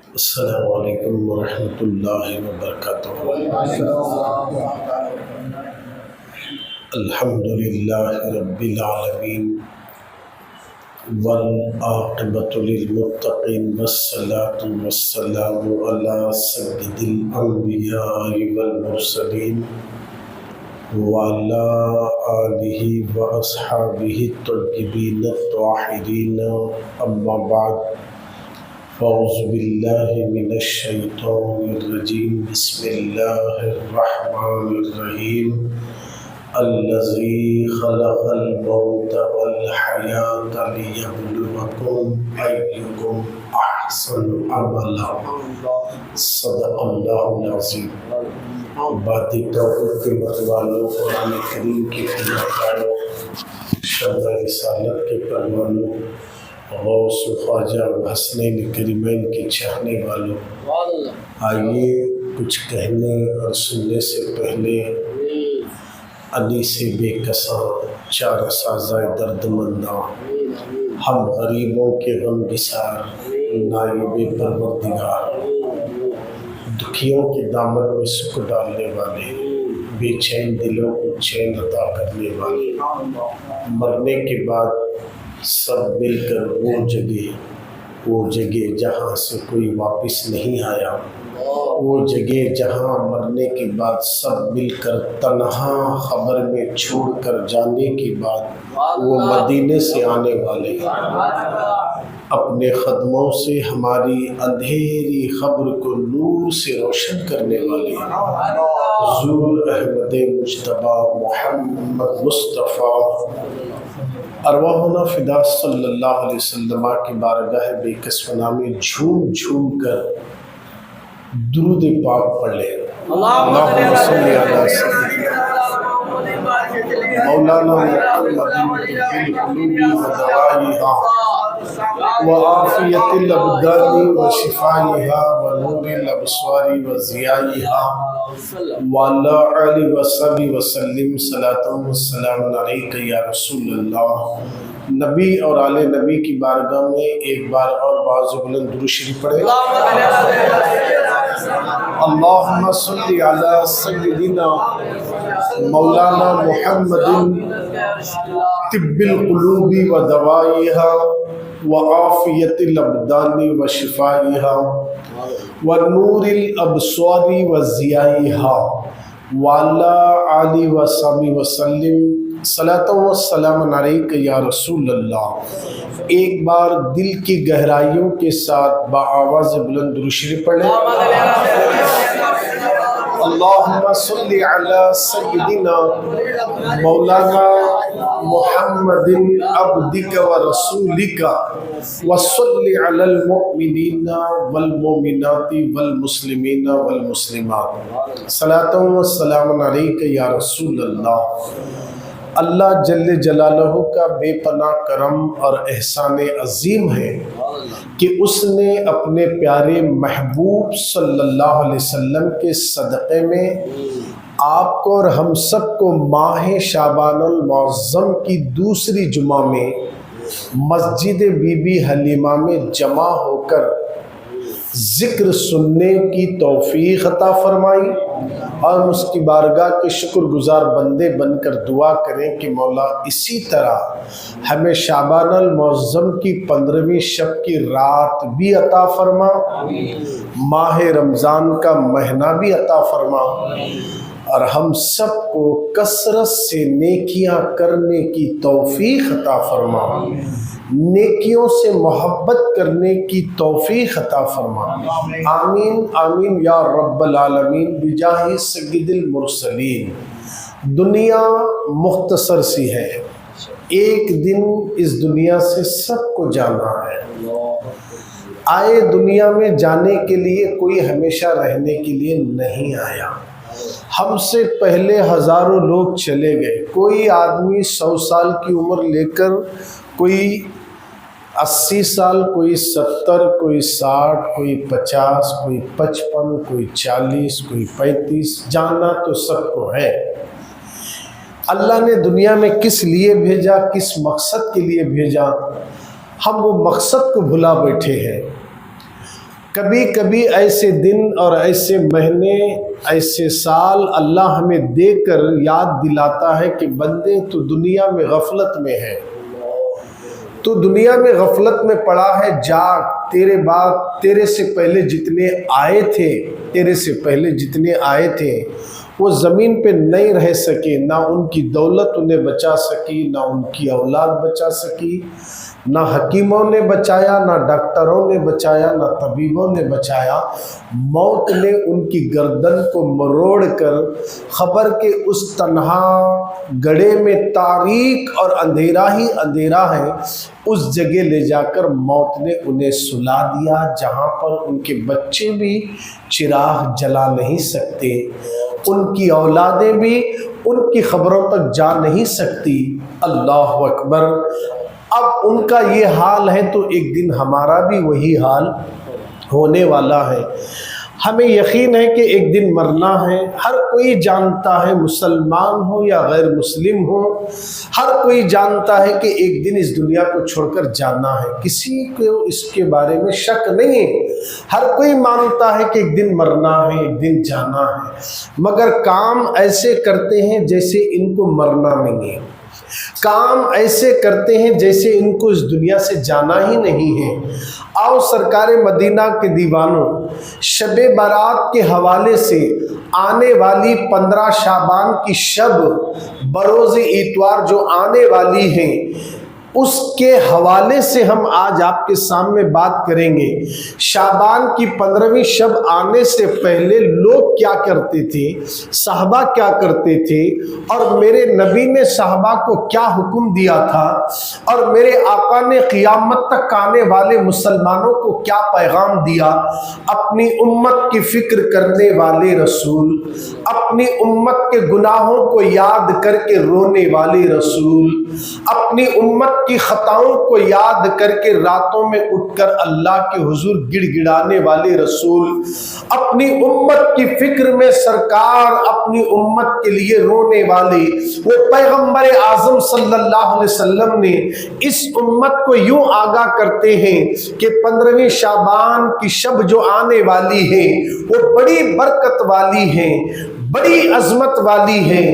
السلام علیکم ورحمۃ اللہ وبرکاتہ۔ الحمد للہ رب العالمین والعاقبۃ للمتقین والصلاۃ والسلام علی سید الانبیاء والمرسلین وعلی آلہ واصحابہ الطیبین الطاہرین، اما بعد، اعوذ باللہ من الشیطان الرجیم، بسم اللہ الرحمن الرحیم، الذی خلق الموت والحیاة لیبلوکم ایکم احسن عملا، صدق اللہ العظیم۔ باتیں توحید کے متوالوں، قرآن کریم کی فداکاروں، شمع رسالت کے پروانوں، غوث و خواجہ و حسنین کریمین کے چاہنے والوں، آئیے کچھ کہنے اور سننے سے پہلے علی سے بے کساں، چارہ سازائے درد منداں، ہم غریبوں کے غم گسار، نائب پروردگار، دکھیوں کے دامن میں سکھ ڈالنے والے، بے چین دلوں کو چین عطا کرنے والے، مرنے کے بعد سب مل کر وہ جگہ جہاں سے کوئی واپس نہیں آیا، وہ جگہ جہاں مرنے کے بعد سب مل کر تنہا خبر میں چھوڑ کر جانے کے بعد وہ مدینے سے آنے والے، اپنے قدموں سے ہماری اندھیری خبر کو نور سے روشن کرنے والے، حضور احمد مجتبی محمد مصطفیٰ ارواحنا فدا صلی اللہ علیہ وسلم کی بارگاہ بے کسونا میں جھوم جھوم کر درود پاک پڑھ لیں۔ اللہم صلی علی سیدنا مولانا محمد بالقلوب ودوائیہا وعافیت الابدان وشفائیہا ونور الابصار وضیائیہا وعلی آلہ وصحبہ وسلم صلاۃ والسلام علیک یا رسول اللہ۔ نبی اور آل نبی کی بارگاہ میں ایک بار اور باعث بلند درود شریف پڑھیں۔ اللہم صلی علی سیدنا مولانا محمد طب القلوب ودوائیہا وعافیت الابدان وشفائیہا ونور الابصار وضیائیہا وعلی آلہ وصحبہ وسلم صلاۃ والسلام علیک یا رسول اللہ۔ ایک بار دل کی گہرائیوں کے ساتھ بآواز بلند درود شریف پڑھ لیں۔ اللہم صلی علی سیدنا مولانا محمد عبدک و رسولک وصلی علی المؤمنین والمؤمنات والمسلمین والمسلمات صلاۃ والسلام علیک یا رسول اللہ۔ اللہ جل جلالہ کا بے پناہ کرم اور احسان عظیم ہے کہ اس نے اپنے پیارے محبوب صلی اللہ علیہ وسلم کے صدقے میں آپ کو اور ہم سب کو ماہ شعبان المعظم کی دوسری جمعہ میں مسجد بی بی حلیمہ میں جمع ہو کر ذکر سننے کی توفیق عطا فرمائی، اور اس کی بارگاہ کے شکر گزار بندے بن کر دعا کریں کہ مولا اسی طرح ہمیں شعبان المعظم کی 15ویں شب کی رات بھی عطا فرما، ماہ رمضان کا مہینہ بھی عطا فرما، اور ہم سب کو کثرت سے نیکیاں کرنے کی توفیق عطا فرما، نیکیوں سے محبت کرنے کی توفیق عطا فرما، آمین آمین یا رب العالمین بجاہ سید المرسلین۔ دنیا مختصر سی ہے، ایک دن اس دنیا سے سب کو جانا ہے، آئے دنیا میں جانے کے لیے، کوئی ہمیشہ رہنے کے لیے نہیں آیا۔ ہم سے پہلے ہزاروں لوگ چلے گئے، کوئی آدمی 100 سال کی عمر لے کر، کوئی 80 سال، کوئی 70، کوئی 60، کوئی 50، کوئی 55، کوئی 40، کوئی 35، جانا تو سب کو ہے۔ اللہ نے دنیا میں کس لیے بھیجا، کس مقصد کے لیے بھیجا، ہم وہ مقصد کو بھلا بیٹھے ہیں۔ کبھی کبھی ایسے دن اور ایسے مہینے، ایسے سال اللہ ہمیں دے کر یاد دلاتا ہے کہ بندے تو دنیا میں غفلت میں ہے، تو دنیا میں غفلت میں پڑا ہے، جاگ، تیرے بعد تیرے سے پہلے جتنے آئے تھے وہ زمین پہ نہیں رہ سکے، نہ ان کی دولت انہیں بچا سکی، نہ ان کی اولاد بچا سکی، نہ حکیموں نے بچایا، نہ ڈاکٹروں نے بچایا، نہ طبیبوں نے بچایا۔ موت نے ان کی گردن کو مروڑ کر خبر کے اس تنہا گڑھے میں تاریک اور اندھیرا ہی اندھیرا ہے، اس جگہ لے جا کر موت نے انہیں سلا دیا جہاں پر ان کے بچے بھی چراغ جلا نہیں سکتے، ان کی اولادیں بھی ان کی خبروں تک جا نہیں سکتی۔ اللہ اکبر۔ اب ان کا یہ حال ہے تو ایک دن ہمارا بھی وہی حال ہونے والا ہے۔ ہمیں یقین ہے کہ ایک دن مرنا ہے، ہر کوئی جانتا ہے، مسلمان ہو یا غیر مسلم ہو، ہر کوئی جانتا ہے کہ ایک دن اس دنیا کو چھوڑ کر جانا ہے، کسی کو اس کے بارے میں شک نہیں ہے، ہر کوئی مانتا ہے کہ ایک دن مرنا ہے، ایک دن جانا ہے، مگر کام ایسے کرتے ہیں جیسے ان کو مرنا نہیں ہے، کام ایسے کرتے ہیں جیسے ان کو اس دنیا سے جانا ہی نہیں ہے۔ آؤ سرکار مدینہ کے دیوانوں، شب برات کے حوالے سے آنے والی 15 شعبان کی شب بروز اتوار جو آنے والی ہے، اس کے حوالے سے ہم آج آپ کے سامنے بات کریں گے۔ شعبان کی 15ویں شب آنے سے پہلے لوگ کیا کرتے تھے، صحابہ کیا کرتے تھے، اور میرے نبی نے صحابہ کو کیا حکم دیا تھا، اور میرے آقا نے قیامت تک آنے والے مسلمانوں کو کیا پیغام دیا۔ اپنی امت کی فکر کرنے والے رسول، اپنی امت کے گناہوں کو یاد کر کے رونے والے رسول، اپنی امت کی خطاؤں کو یاد کر کے راتوں میں اٹھ کر اللہ کے حضور گڑ گڑانے والے رسول، اپنی امت کی فکر میں سرکار اپنی امت کے لیے رونے والے وہ پیغمبر اعظم صلی اللہ علیہ وسلم نے اس امت کو یوں آگاہ کرتے ہیں کہ 15ویں شعبان کی شب جو آنے والی ہے وہ بڑی برکت والی ہے، بڑی عظمت والی ہے،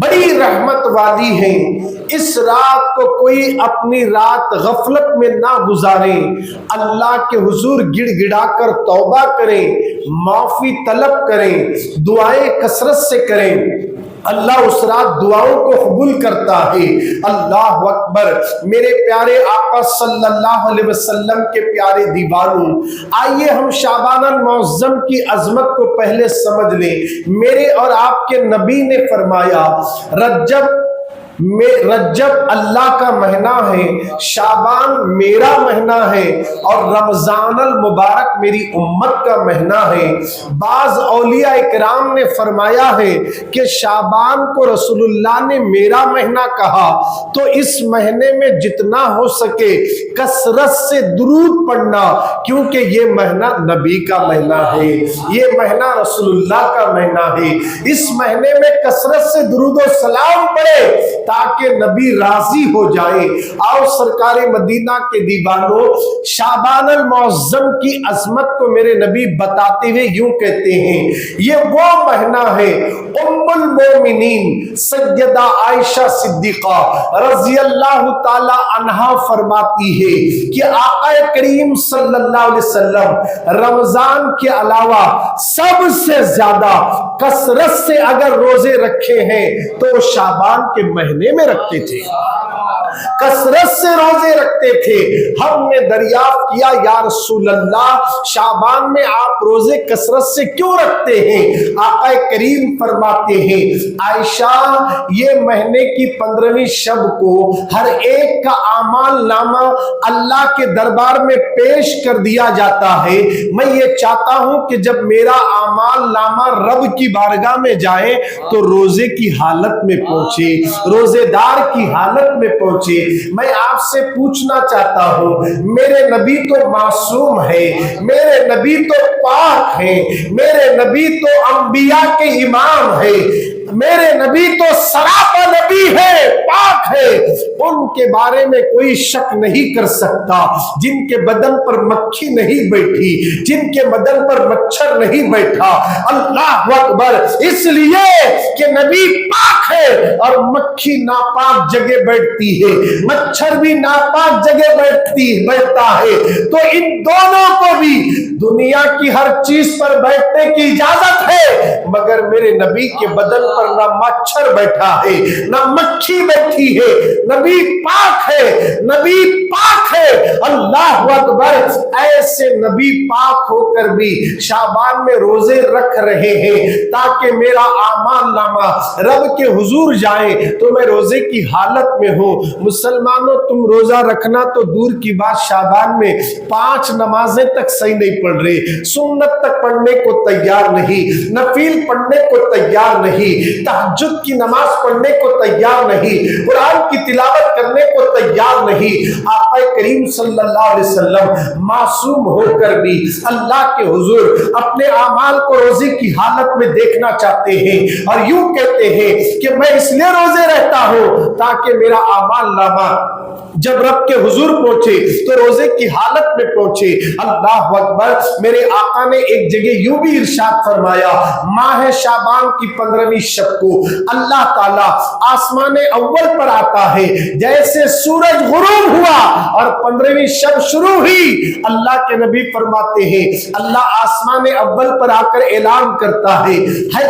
بڑی رحمت والی ہے۔ اس رات کو کوئی اپنی رات غفلت میں نہ گزارے، اللہ کے حضور گڑ گڑا کر توبہ کریں، معافی طلب کریں، دعائیں کثرت سے کریں، اللہ اس رات دعاؤں کو قبول کرتا ہے۔ اللہ اکبر۔ میرے پیارے آقا صلی اللہ علیہ وسلم کے پیارے دیوانوں، آئیے ہم شعبان المعظم کی عظمت کو پہلے سمجھ لیں۔ میرے اور آپ کے نبی نے فرمایا رجب اللہ کا مہینہ ہے، شعبان میرا مہینہ ہے، اور رمضان المبارک میری امت کا مہینہ ہے۔ بعض اولیاء اکرام نے فرمایا ہے کہ شعبان کو رسول اللہ نے میرا مہینہ کہا تو اس مہینے میں جتنا ہو سکے کثرت سے درود پڑھنا، کیونکہ یہ مہینہ نبی کا مہینہ ہے، یہ مہینہ رسول اللہ کا مہینہ ہے۔ اس مہینے میں کثرت سے درود و سلام پڑھے تاکہ نبی راضی ہو جائے۔ آؤ سرکار مدینہ کے دیوانوں، شعبان المعظم کی عظمت کو میرے نبی بتاتے ہوئے یوں کہتے ہیں، یہ وہ مہینہ ہے، ام المومنین سیدہ عائشہ صدیقہ رضی اللہ تعالی عنہا فرماتی ہے کہ آقا کریم صلی اللہ علیہ وسلم رمضان کے علاوہ سب سے زیادہ کثرت سے اگر روزے رکھے ہیں تو شعبان کے مہینے میں رکھتے تھے، کثرت سے روزے رکھتے تھے۔ ہم نے دریافت کیا یا رسول اللہ شعبان میں آپ روزے کثرت سے کیوں رکھتے ہیں؟ آقا کریم فرماتے ہیں، عائشہ یہ مہینے کی 15ویں شب کو ہر ایک کا اعمال نامہ اللہ کے دربار میں پیش کر دیا جاتا ہے، میں یہ چاہتا ہوں کہ جب میرا اعمال نامہ رب کی بارگاہ میں جائے تو روزے کی حالت میں پہنچے، روزے دار کی حالت میں پہنچے۔ میں آپ سے پوچھنا چاہتا ہوں، میرے نبی تو معصوم ہے، میرے نبی تو پاک ہیں، میرے نبی تو انبیاء کے امام ہیں، میرے نبی تو سراپا نبی ہے، پاک ہے، ان کے بارے میں کوئی شک نہیں کر سکتا، جن کے بدن پر مکھی نہیں بیٹھی، جن کے بدن پر مچھر نہیں بیٹھا۔ اللہ اکبر، اس لیے کہ نبی پاک ہے اور مکھی ناپاک جگہ بیٹھتی ہے، مچھر بھی ناپاک جگہ بیٹھتا ہے، تو ان دونوں کو بھی دنیا کی ہر چیز پر بیٹھنے کی اجازت ہے، مگر میرے نبی کے بدن پر نہ مچھر بیٹھا ہے نہ مکھی بیٹھی ہے۔ نبی پاک ہے، نبی پاک ہے۔ اللہ اکبر، ایسے نبی پاک ہو کر بھی شعبان میں روزے رکھ رہے ہیں تاکہ میرا اعمال نامہ رب کے حضور جائے تو میں روزے کی حالت میں ہوں۔ مسلمانوں، تم روزہ رکھنا تو دور کی بات، شعبان میں 5 نمازیں تک صحیح نہیں پڑھ رہے، سنت تک پڑھنے کو تیار نہیں، نفل پڑھنے کو تیار نہیں، تہجد کی نماز پڑھنے کو تیار نہیں، قرآن کی تلاوت کرنے کو تیار نہیں۔ آقا کریم صلی اللہ علیہ وسلم معصوم ہو کر بھی اللہ کے حضور اپنے اعمال کو روزے کی حالت میں دیکھنا چاہتے ہیں اور یوں کہتے ہیں کہ میں اس لیے روزے رہتا ہوں تاکہ میرا اعمال نامہ جب رب کے حضور پہنچے تو روزے کی حالت میں پہنچے۔ اللہ اکبر، میرے آقا نے ایک جگہ یوں بھی ارشاد فرمایا، ماہ شعبان کی 15ویں شب کو اللہ تعالیٰ آسمان اول پر آتا ہے، جیسے سورج غروب ہوا اور 15ویں شب شروع ہوئی، اللہ کے نبی فرماتے ہیں اللہ آسمان اول پر آ کر اعلان کرتا ہے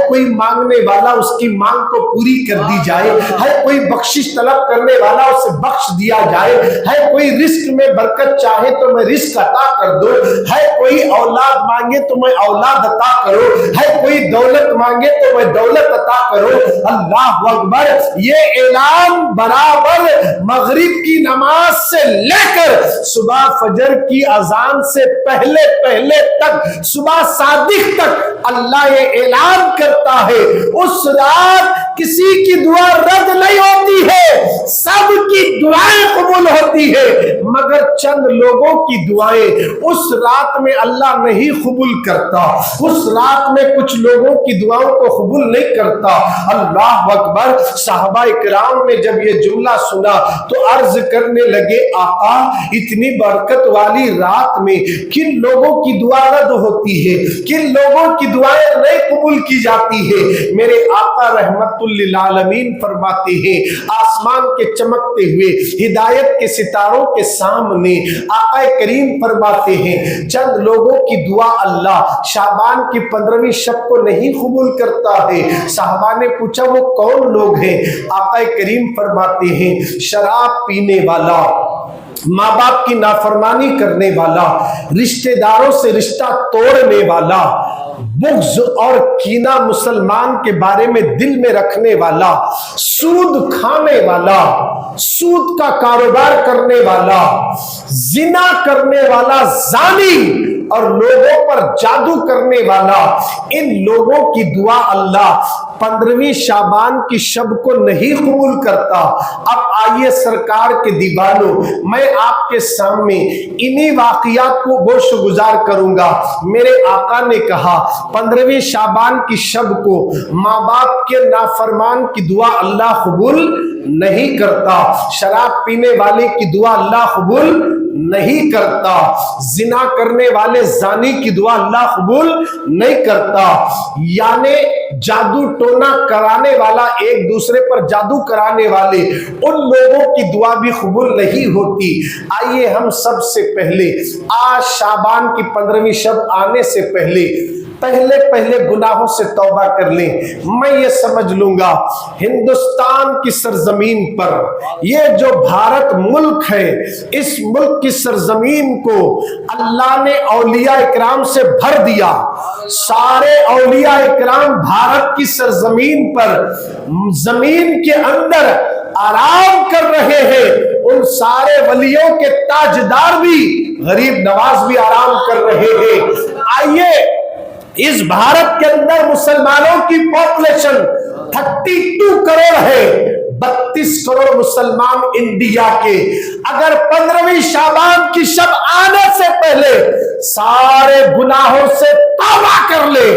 کوئی مانگنے والا اس کی مانگ کو پوری کر دی جائے، ہے کوئی بخشش طلب کرنے والا اسے بخش دیا جائے، ہے کوئی رزق میں برکت چاہے تو میں رزق عطا کر دو، ہے کوئی اولاد مانگے تو میں اولاد عطا کرو، ہے کوئی دولت مانگے تو میں دولت عطا کرو۔ اللہ اکبر، یہ اعلان برابر مغرب کی نماز سے لے کر صبح فجر کی اذان سے پہلے تک، صبح صادق تک اللہ یہ اعلان کرتا ہے اس رات کسی کی دعا رد نہیں ہوتی ہے، سب کی دعائیں قبول ہوتی ہے، مگر چند لوگوں کی دعائیں اس رات میں اللہ نہیں قبول کرتا، اس رات میں کچھ لوگوں کی دعاؤں کو قبول نہیں کرتا۔ اللہ اکبر، صحابہ کرام نے جب یہ جملہ سنا تو عرض کرنے لگے آقا اتنی برکت والی رات میں کن لوگوں کی دعا رد ہوتی ہے، کن لوگوں کی دعائیں نہیں قبول کی جاتی ہے؟ میرے آقا رحمت للعالمین فرماتے ہیں آسمان کے چمکتے ہوئے ہدایت کے ستاروں کے سامنے آقا کریم فرماتے ہیں چند لوگوں کی دعا اللہ شعبان کی 15ویں شب کو نہیں قبول کرتا ہے۔ صحابہ نے پوچھا وہ کون لوگ ہیں؟ آقا کریم فرماتے ہیں شراب پینے والا، ماں باپ کی نافرمانی کرنے والا، رشتہ داروں سے رشتہ توڑنے والا، بغض اور کینہ مسلمان کے بارے میں دل میں رکھنے والا، سود کھانے والا، سود کا کاروبار کرنے والا، زنا کرنے والا، زانی اور لوگوں پر جادو کرنے والا، ان لوگوں کی دعا اللہ 15ویں شعبان کی شب کو نہیں قبول کرتا۔ اب آئیے سرکار کے دیوانوں، میں آپ کے سامنے انہی واقعات کو گوش گزار کروں گا۔ میرے آقا نے کہا 15ویں شعبان کی شب کو ماں باپ کے نافرمان کی دعا اللہ قبول نہیں کرتا، شراب پینے والے کی دعا اللہ قبول نہیں کرتا، زنا کرنے والے زانی کی دعا اللہ قبول نہیں کرتا، یعنی جادو ٹونا کرانے والا، ایک دوسرے پر جادو کرانے والے، ان لوگوں کی دعا بھی قبول نہیں ہوتی۔ آئیے ہم سب سے پہلے آج شعبان کی 15ویں شب آنے سے پہلے گناہوں سے توبہ کر لیں۔ میں یہ سمجھ لوں گا ہندوستان کی سرزمین پر، یہ جو بھارت ملک ہے، اس ملک کی سرزمین کو اللہ نے اولیاء اکرام سے بھر دیا۔ سارے اولیاء اکرام بھارت کی سرزمین پر زمین کے اندر آرام کر رہے ہیں، ان سارے ولیوں کے تاجدار بھی، غریب نواز بھی آرام کر رہے ہیں۔ آئیے اس بھارت کے اندر مسلمانوں کی پاپولیشن 32 کروڑ ہے، 32 کروڑ مسلمان انڈیا کے، اگر 15ویں شعبان کی شب آنے سے پہلے سارے گناہوں سے توبہ کر لے،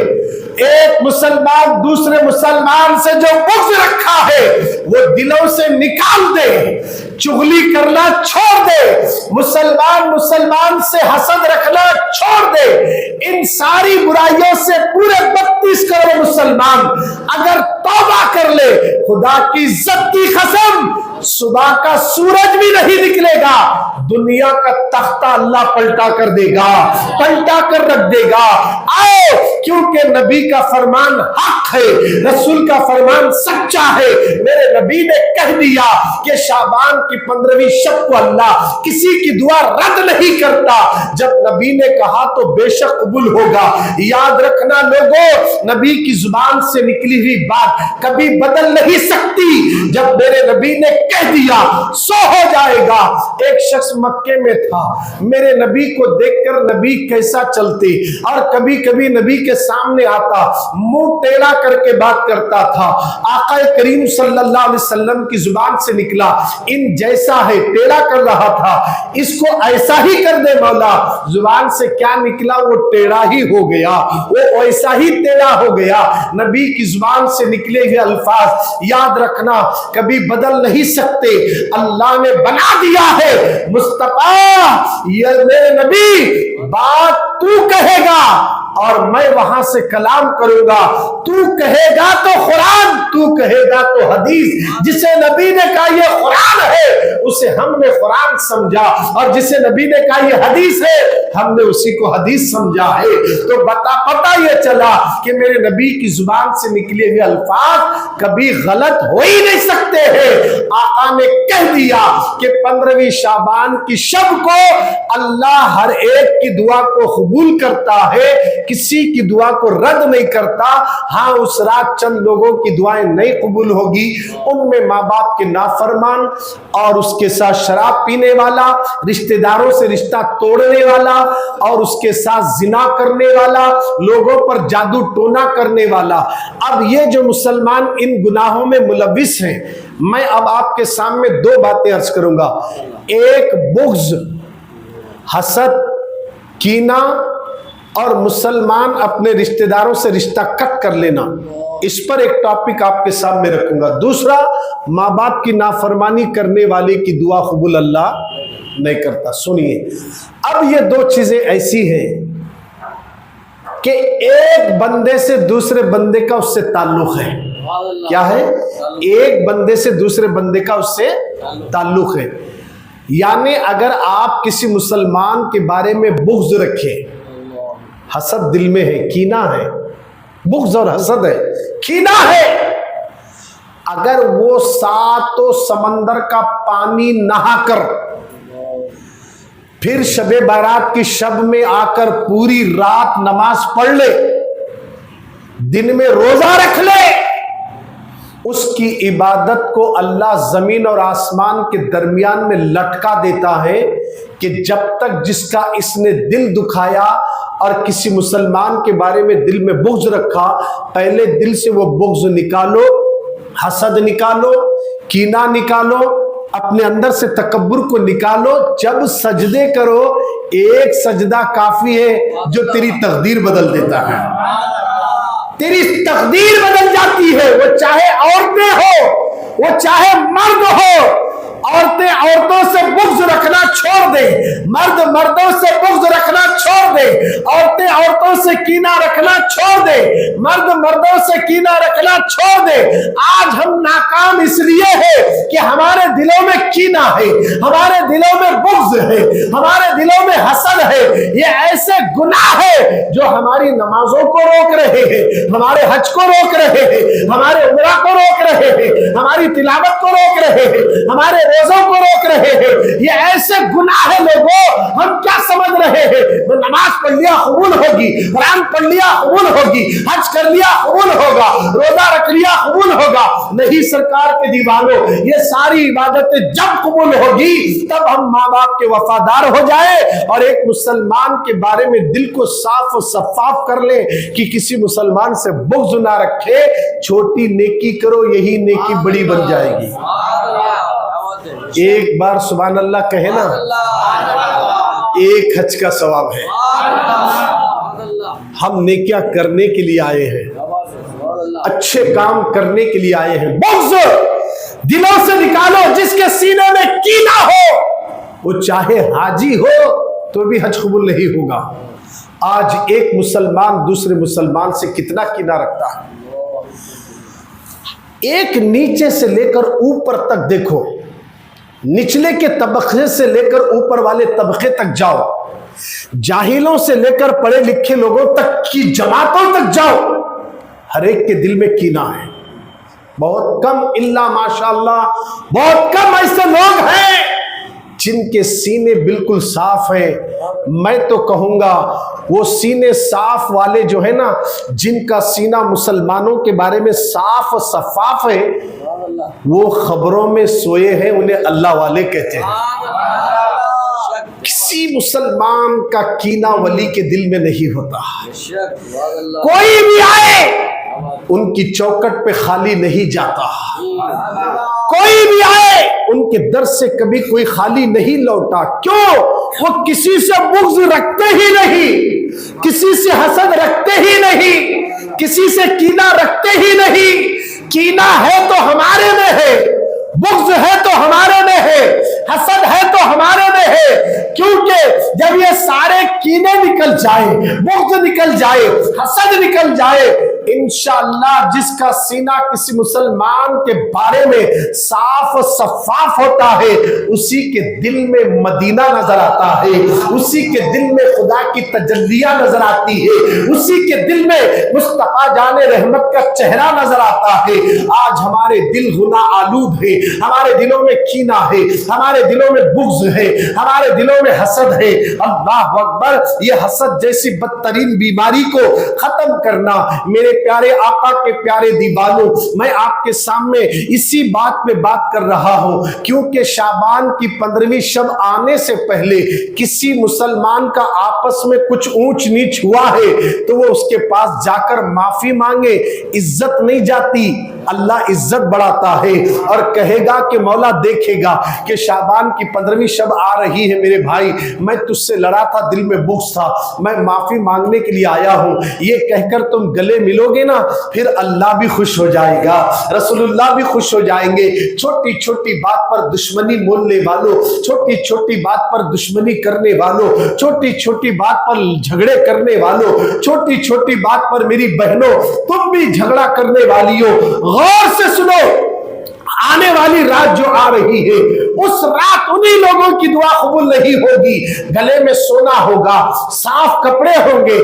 ایک مسلمان دوسرے مسلمان سے جو بغض رکھا ہے وہ دلوں سے نکال دے، چغلی کرنا چھوڑ دے، مسلمان سے حسد رکھنا چھوڑ دے۔ ان ساری برائیوں سے پورے 32 کروڑ مسلمان اگر توبہ کر لے، خدا کی عزت کی قسم صبح کا سورج بھی نہیں نکلے گا، دنیا کا تختہ اللہ پلٹا کر دے گا، پلٹا کر رکھ دے گا۔ آؤ، کیونکہ نبی کا فرمان حق ہے، رسول کا فرمان سچا ہے۔ میرے نبی نے کہہ دیا کہ شعبان کی 15ویں شب کو اللہ کسی کی دعا رد نہیں کرتا۔ جب نبی نے کہا تو بے شک قبول ہوگا۔ یاد رکھنا لوگوں، نبی کی زبان سے نکلی ہوئی بات کبھی بدل نہیں سکتی۔ جب میرے نبی نے کہہ دیا سو ہو جائے گا۔ ایک شخص مکے میں تھا، میرے نبی کو دیکھ کر نبی کیسا چلتے اور کبھی کبھی نبی کے سامنے آتا، منہ ٹیڑھا کر کے بات کرتا تھا۔ آقا کریم صلی اللہ علیہ وسلم کی زبان سے نکلا ان جیسا ہے، ٹیڑھا کر رہا تھا، اس کو ایسا ہی کر دے مولا۔ زبان سے کیا نکلا؟ وہ ٹیڑھا ہی ہو گیا، وہ ایسا ہی ٹیڑھا ہو گیا۔ نبی کی زبان سے نکلے ہوئے الفاظ یاد رکھنا کبھی بدل نہیں سکتے، اللہ نے بنا دیا ہے۔ مصطفیٰ یہ میرے نبی بات تو کہے گا اور میں وہاں سے کلام کروں گا، تو کہے گا تو قرآن، تو کہے گا تو حدیث۔ جسے نبی نے کہا یہ قرآن ہے اسے ہم نے قرآن سمجھا، اور جسے نبی نے کہا یہ حدیث ہے ہم نے اسی کو حدیث سمجھا ہے۔ تو پتہ یہ چلا کہ میرے نبی کی زبان سے نکلے ہوئے الفاظ کبھی غلط ہو ہی نہیں سکتے ہیں۔ آقا نے کہہ دیا کہ 15ویں شعبان کی شب کو اللہ ہر ایک کی دعا کو قبول کرتا ہے، کسی کی دعا کو رد نہیں کرتا۔ ہاں اس رات چند لوگوں کی دعائیں نہیں قبول ہوگی، ان میں ماں باپ کے نافرمان اور اس کے ساتھ شراب پینے والا، رشتہ داروں سے رشتہ توڑنے والا اور اس کے ساتھ زنا کرنے والا، لوگوں پر جادو ٹونا کرنے والا۔ اب یہ جو مسلمان ان گناہوں میں ملوث ہیں، میں اب آپ کے سامنے دو باتیں عرض کروں گا۔ ایک بغض، حسد، کینہ اور مسلمان اپنے رشتہ داروں سے رشتہ کٹ کر لینا، اس پر ایک ٹاپک آپ کے سامنے رکھوں گا۔ دوسرا، ماں باپ کی نافرمانی کرنے والے کی دعا قبول اللہ نہیں کرتا۔ سنیے، اب یہ دو چیزیں ایسی ہیں کہ ایک بندے سے دوسرے بندے کا اس سے تعلق ہے۔ کیا ہے؟ ایک بندے سے دوسرے بندے کا اس سے تعلق ہے۔ یعنی اگر آپ کسی مسلمان کے بارے میں بغض رکھیں، حسد دل میں ہے، کینہ ہے، بغض اور حسد ہے، کینہ ہے، اگر وہ ساتوں سمندر کا پانی نہا کر پھر شب بارات کی شب میں آ کر پوری رات نماز پڑھ لے، دن میں روزہ رکھ لے، اس کی عبادت کو اللہ زمین اور آسمان کے درمیان میں لٹکا دیتا ہے کہ جب تک جس کا اس نے دل دکھایا اور کسی مسلمان کے بارے میں دل میں بغض رکھا، پہلے دل سے وہ بغض نکالو، حسد نکالو، کینہ نکالو، اپنے اندر سے تکبر کو نکالو۔ جب سجدے کرو، ایک سجدہ کافی ہے جو تیری تقدیر بدل دیتا ہے، تیری تقدیر بدل جاتی ہے۔ وہ چاہے عورتیں ہو، وہ چاہے مرد ہو، عورتیں عورتوں سے بغض رکھنا چھوڑ دے، مرد مردوں سے بغض رکھنا چھوڑ دے، عورتیں عورتوں سے کینہ رکھنا چھوڑ دے، مرد مردوں سے کینہ رکھنا چھوڑ دے۔ آج ہم ناکام اس لیے ہیں کہ ہمارے دلوں میں کینہ ہے، ہمارے دلوں میں بغض ہے، ہمارے دلوں میں حسد ہے۔ یہ ایسے گناہ ہے جو ہماری نمازوں کو روک رہے ہیں، ہمارے حج کو روک رہے ہیں، ہمارے عمرہ کو روک رہے ہیں، ہماری تلاوت کو روک رہے ہیں، ہمارے روزوں کو روک رہے ہیں۔ یہ ایسے گناہ ہے لوگوں، ہم کیا سمجھ رہے ہیں نماز پڑھ لیا قبول ہوگی، قرآن پڑھ لیا قبول ہوگی، حج کر لیا قبول ہوگا، روزہ رکھ لیا قبول ہوگا۔ نہیں سرکار کے دیوانوں، یہ ساری عبادتیں جب قبول ہوگی تب ہم ماں باپ کے وفادار ہو جائے اور ایک مسلمان کے بارے میں دل کو صاف و شفاف کر لیں کہ کسی مسلمان سے بغض نہ رکھے۔ چھوٹی نیکی کرو، یہی نیکی بڑی بن جائے گی۔ ایک بار سبحان اللہ کہے نا، ایک حج کا ثواب ہے۔ ہم نیکیاں کرنے کے لیے آئے ہیں، اچھے کام کرنے کے لیے آئے ہیں۔ بغض دلوں سے نکالو، جس کے سینے میں کینہ ہو وہ چاہے حاجی ہو تو بھی حج قبول نہیں ہوگا۔ آج ایک مسلمان دوسرے مسلمان سے کتنا کینہ رکھتا ہے، ایک نیچے سے لے کر اوپر تک دیکھو، نچلے کے طبقے سے لے کر اوپر والے طبقے تک جاؤ، جاہلوں سے لے کر پڑھے لکھے لوگوں تک کی جماعتوں تک جاؤ، ہر ایک کے دل میں کینہ ہے۔ بہت کم الا ماشاءاللہ بہت کم ایسے لوگ ہیں جن کے سینے بالکل صاف ہیں۔ میں تو کہوں گا وہ سینے صاف والے جو ہیں نا، جن کا سینہ مسلمانوں کے بارے میں صاف و شفاف ہے، وہ خبروں میں سوئے ہیں، انہیں اللہ والے کہتے ہیں۔ کسی مسلمان کا کینہ ولی کے دل میں نہیں ہوتا۔ کوئی بھی آئے ان کی چوکٹ پہ خالی نہیں جاتا، کوئی بھی آئے ان کے در سے کبھی کوئی خالی نہیں لوٹا۔ کیوں؟ وہ کسی سے بغض رکھتے ہی نہیں، کسی سے حسد رکھتے ہی نہیں، کسی سے کینہ رکھتے ہی نہیں۔ کینہ ہے تو ہمارے میں ہے، بغض ہے تو ہمارے میں ہے، حسد ہے تو ہمارے میں ہے۔ کیونکہ جب یہ سارے کینے نکل جائے، بغض نکل جائے، حسد نکل جائے، انشاءاللہ جس کا سینہ کسی مسلمان کے بارے میں صاف و شفاف ہوتا ہے، اسی کے دل میں مدینہ نظر آتا ہے، اسی کے دل میں خدا کی تجلیاں نظر آتی ہے، اسی کے دل میں مصطفیٰ جان رحمت کا چہرہ نظر آتا ہے۔ آج ہمارے دل گناہ آلود ہے، ہمارے دلوں میں کینہ ہے، ہمارے دلوں میں بغض ہے، ہمارے دلوں میں حسد ہے۔ اللہ اکبر! یہ حسد جیسی بدترین بیماری کو ختم کرنا، میرے پیارے آقا کے پیارے دیوانوں، میں آپ کے سامنے اسی بات پہ بات کر رہا ہوں، کیونکہ شعبان کی 15ویں شب آنے سے پہلے کسی مسلمان کا آپس میں کچھ اونچ نیچ ہوا ہے تو وہ اس کے پاس جا کر معافی مانگے۔ عزت نہیں جاتی، اللہ عزت بڑھاتا ہے اور کہے گا کہ مولا دیکھے گا کہ شعبان کی 15ویں شب آ رہی ہے، میرے بھائی میں تجھ سے لڑا تھا، دل میں بغض تھا، میں معافی مانگنے کے لیے آیا ہوں۔ یہ کہہ کر تم گلے ملو گے نا، پھر اللہ بھی خوش ہو جائے گا، رسول اللہ بھی خوش ہو جائیں گے۔ چھوٹی چھوٹی بات پر دشمنی مولنے والوں، چھوٹی چھوٹی بات پر دشمنی کرنے والوں، چھوٹی چھوٹی بات پر جھگڑے کرنے والوں، چھوٹی چھوٹی بات پر میری بہنوں تم بھی جھگڑا کرنے والی ہو، غور سے سنو، آنے والی رات جو آ رہی ہے اس رات انہی لوگوں کی دعا قبول نہیں ہوگی۔ گلے میں سونا ہوگا، صاف کپڑے ہوں گے،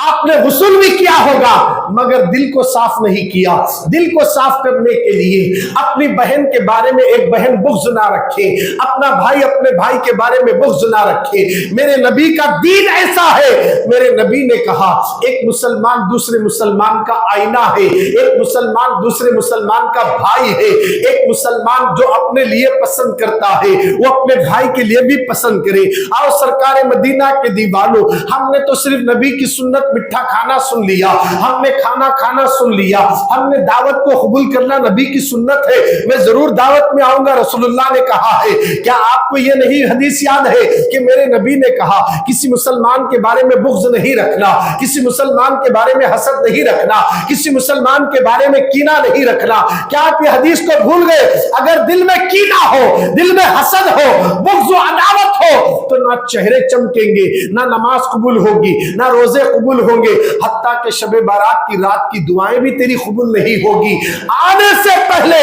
آپ نے غسل بھی کیا ہوگا، مگر دل کو صاف نہیں کیا۔ دل کو صاف کرنے کے لیے اپنی بہن کے بارے میں ایک بہن بغض نہ رکھے، اپنا بھائی اپنے بھائی کے بارے میں بغض نہ رکھے۔ میرے نبی کا دین ایسا ہے، میرے نبی نے کہا ایک مسلمان دوسرے مسلمان کا آئینہ ہے، ایک مسلمان دوسرے مسلمان کا بھائی ہے، ایک مسلمان جو اپنے لیے پسند کرتا ہے وہ اپنے بھائی کے لیے بھی پسند کرے۔ آؤ سرکار مدینہ کے دیوانوں، ہم نے تو صرف نبی کی سنت مٹھا کھانا سن لیا، ہم نے کھانا کھانا سن لیا، ہم نے دعوت کو قبول کرنا نبی کی سنت ہے، میں ضرور دعوت میں آؤں گا، رسول اللہ نے کہا ہے۔ کیا آپ کو یہ نہیں حدیث یاد ہے کہ میرے نبی نے کہا کسی مسلمان کے بارے میں بغض نہیں رکھنا، کسی مسلمان کے بارے میں حسد نہیں رکھنا، کسی مسلمان کے بارے میں کینہ نہیں رکھنا؟ کیا آپ یہ حدیث کو بھول گئے؟ اگر دل میں کینہ ہو، دل میں حسد ہو، بغض و عداوت ہو تو نہ چہرے چمکیں گے، نہ نماز قبول ہوگی، نہ روزے قبول ہوں گے، حتیٰ کہ شب بارات کی رات کی دعائیں بھی تیری قبول نہیں ہوگی۔ آنے سے پہلے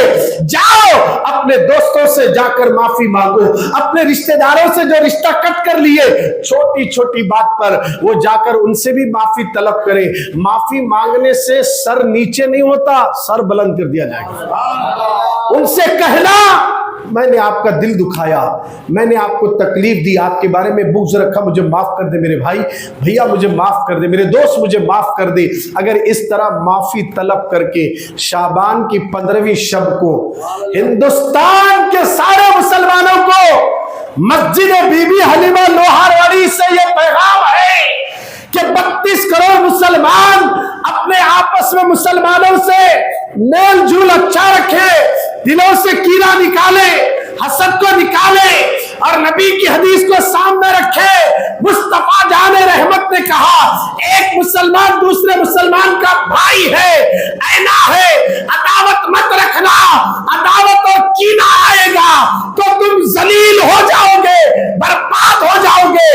جاؤ اپنے دوستوں سے جا کر معافی مانگو، اپنے رشتہ داروں سے جو رشتہ کٹ کر لیے چھوٹی چھوٹی بات پر وہ جا کر ان سے بھی معافی طلب کریں۔ معافی مانگنے سے سر نیچے نہیں ہوتا، سر بلند کر دیا جائے گا۔ ان سے کہنا میں نے آپ کا دل دکھایا، میں نے آپ کو تکلیف دی، آپ کے بارے میں بغض رکھا، مجھے معاف کر دے میرے بھائی، بھیا مجھے معاف کر دے، میرے دوست مجھے معاف کر دے۔ اگر اس طرح معافی طلب کر کے شعبان کی 15ویں شب کو ہندوستان کے سارے مسلمانوں کو مسجد بی بی حلیمہ لوہاروی سے یہ پیغام ہے کہ 32 کروڑ مسلمان اپنے آپس میں مسلمانوں سے میل جول اچھا رکھے، دلوں سے کینہ نکالے، حسد کو نکالے اور نبی کی حدیث کو سامنے رکھے۔ مصطفیٰ جان رحمت نے کہا ایک مسلمان دوسرے مسلمان کا بھائی ہے، اینا ہے، عداوت مت رکھنا، عداوت اور کینہ آئے گا تو تم ذلیل ہو جاؤ گے، برباد ہو جاؤ گے۔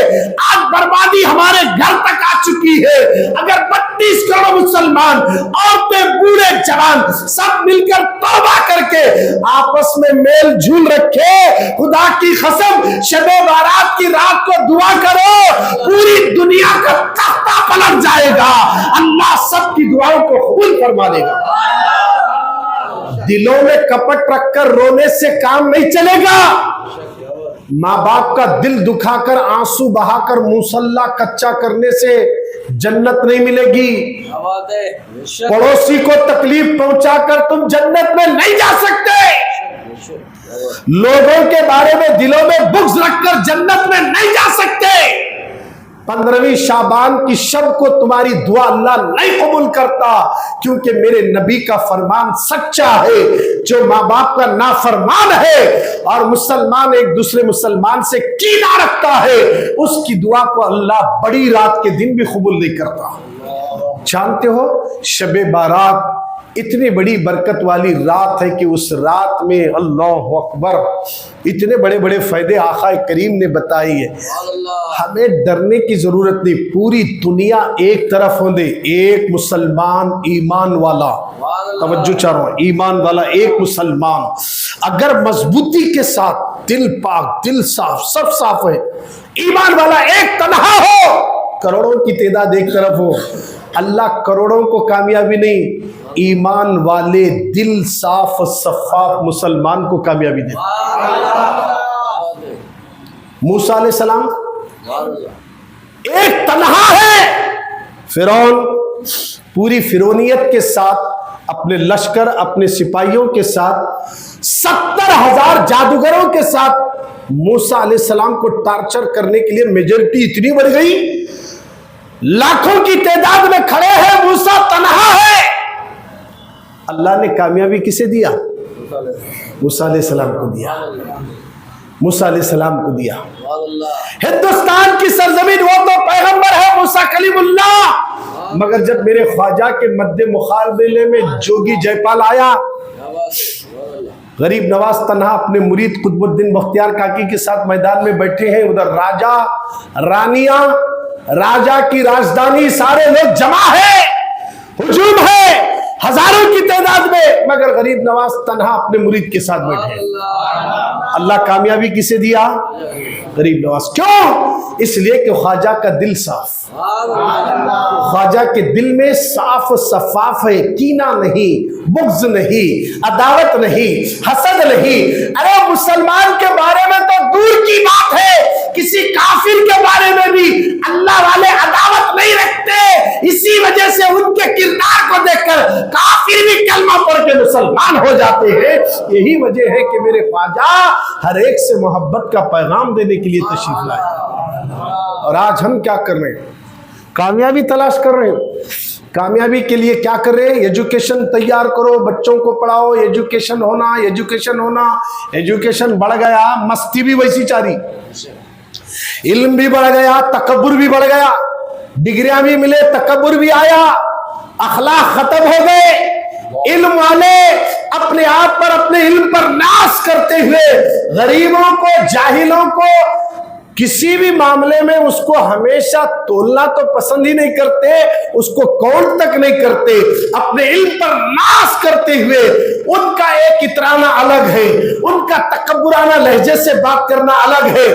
آج بربادی ہمارے گھر تک آ چکی ہے۔ اگر 32 کروڑ مسلمان، عورتیں، بوڑھے، جوان سب مل کر توبہ کر کے آپس میں میل جھول رکھے، خدا کی قسم شب بارات کی رات کو دعا کرو، پوری دنیا کا تختہ پلٹ جائے گا، اللہ سب کی دعاؤں کو قبول فرما دے گا۔ دلوں میں کپٹ رکھ کر رونے سے کام نہیں چلے گا۔ ماں باپ کا دل دکھا کر، آنسو بہا کر مصلی کچا کرنے سے جنت نہیں ملے گی۔ پڑوسی کو تکلیف پہنچا کر تم جنت میں نہیں جا سکتے۔ لوگوں کے بارے میں دلوں میں بغض رکھ کر جنت میں نہیں جا سکتے۔ 15ویں شعبان کی شب کو تمہاری دعا اللہ نہیں قبول کرتا، کیونکہ میرے نبی کا فرمان سچا ہے، جو ماں باپ کا نافرمان ہے اور مسلمان ایک دوسرے مسلمان سے کینہ رکھتا ہے، اس کی دعا کو اللہ بڑی رات کے دن بھی قبول نہیں کرتا۔ جانتے ہو شب بارات اتنی بڑی برکت والی رات ہے کہ اس رات میں اللہ اکبر اتنے بڑے بڑے فائدے آقا کریم نے بتائی ہے۔ ہمیں ڈرنے کی ضرورت نہیں، پوری دنیا ایک طرف ہو دے، ایک مسلمان ایمان والا، توجہ چاہ رہا ہوں، ایمان والا ایک مسلمان اگر مضبوطی کے ساتھ، دل پاک، دل صاف، سب صاف ہے، ایمان والا ایک تنہا ہو، کروڑوں کی تعداد ایک طرف ہو، اللہ کروڑوں کو کامیابی نہیں، ایمان والے دل صاف شفاف مسلمان کو کامیابی دے۔ موسیٰ علیہ السلام ایک تنہا ہے، فرعون پوری فرعونیت کے ساتھ، اپنے لشکر، اپنے سپاہیوں کے ساتھ، 70,000 جادوگروں کے ساتھ موسیٰ علیہ السلام کو ٹارچر کرنے کے لیے میجورٹی اتنی بڑھ گئی، لاکھوں کی تعداد میں کھڑے ہیں، موسیٰ تنہا ہے۔ اللہ نے کامیابی کسے دیا؟ موسیٰ علیہ السلام کو دیا، موسیٰ علیہ السلام کو دیا۔ ہندوستان کی سرزمین وہ تو پیغمبر ہے موسیٰ کلیم اللہ، مگر جب میرے خواجہ کے مد مقابلے میں جوگی جے پال آیا، غریب نواز تنہا اپنے مرید قطب الدین بختیار کاکی کے ساتھ میدان میں بیٹھے ہیں، ادھر راجہ، رانیاں، راجہ کی راجدھانی، سارے لوگ جمع ہے، ہجوم ہے ہزاروں کی تعداد میں، مگر غریب نواز تنہا اپنے مرید کے ساتھ بیٹھے۔ اللہ کامیابی کسے دیا؟ غریب نواز۔ کیوں؟ اس لیے کہ خواجہ کا دل صاف، خواجہ کے دل میں صاف شفاف ہے، کینہ نہیں، بغض نہیں، عداوت نہیں، حسد نہیں۔ ارے مسلمان کے بارے میں تو دور کی بات ہے، کسی کافر کے بارے میں بھی اللہ والے عداوت نہیں رکھتے، اسی وجہ سے ان کے کردار کو دیکھ کر کافر بھی کلمہ پڑھ کے مسلمان ہو جاتے ہیں۔ یہی وجہ ہے کہ میرے خواجہ ہر ایک سے محبت کا پیغام دینے کے لیے تشریف لائے۔ اور آج ہم کیا کر رہے ہیں؟ کامیابی تلاش کر رہے ہیں۔ کامیابی کے لیے کیا کر رہے ہیں؟ ایجوکیشن تیار کرو، بچوں کو پڑھاؤ، ایجوکیشن ہونا، ایجوکیشن ہونا، ایجوکیشن بڑھ گیا، مستی بھی ویسی چاری، علم بھی بڑھ گیا، تکبر بھی بڑھ گیا، ڈگریاں بھی ملے، تکبر بھی آیا، اخلاق ختم ہو گئے، علم والے اپنے آپ پر، اپنے علم پر ناز کرتے ہوئے غریبوں کو، جاہلوں کو کسی بھی معاملے میں اس کو ہمیشہ تولنا تو پسند ہی نہیں کرتے، اس کو کاؤنٹ تک نہیں کرتے، اپنے علم پر ناز کرتے ہوئے ان کا ایک اترانا الگ ہے، ان کا تکبرانہ لہجے سے بات کرنا الگ ہے۔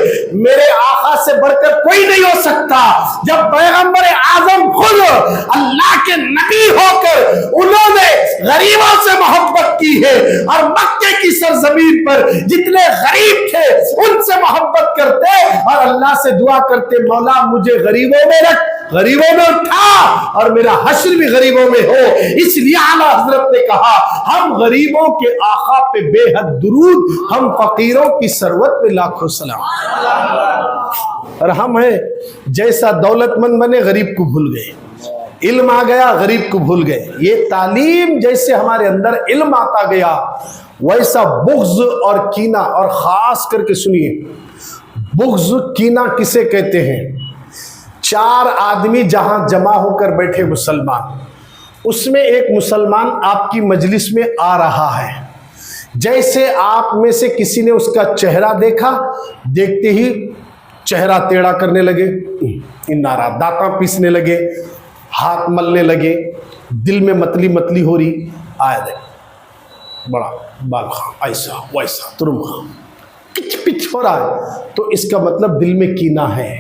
میرے آقا سے بڑھ کر کوئی نہیں ہو سکتا۔ جب پیغمبر اعظم خود اللہ کے نبی ہو کر انہوں نے غریبوں سے محبت کی ہے، اور مکے کی سرزمین پر جتنے غریب تھے ان سے محبت کرتے اور اللہ سے دعا کرتے، مولا مجھے غریبوں میں رکھ، غریبوں میں اٹھا، اور میرا حشر بھی غریبوں میں ہو۔ اس لیے اعلیٰ حضرت نے کہا، ہم غریبوں کے آقا پہ بے حد درود، ہم فقیروں کی ثروت پہ لاکھوں سلام۔ اور ہم ہیں جیسا دولت مند بنے غریب کو بھول گئے، علم آ گیا غریب کو بھول گئے۔ یہ تعلیم جیسے ہمارے اندر علم آتا گیا، ویسا بغض اور کینہ، اور خاص کر کے سنیے، بغض کینہ کسے کہتے ہیں؟ 4 آدمی جہاں جمع ہو کر بیٹھے مسلمان، اس میں ایک مسلمان آپ کی مجلس میں آ رہا ہے، جیسے آپ میں سے کسی نے اس کا چہرہ دیکھا، دیکھتے ہی چہرہ ٹیڑھا کرنے لگے، ناراض، دانتاں پیسنے لگے، ہاتھ ملنے لگے، دل میں متلی متلی ہو رہی، آیا دے بڑا بال خاں، ایسا ویسا ترم خاں، کچھ پچ ہو رہا ہے، تو اس کا مطلب دل میں کینہ ہے۔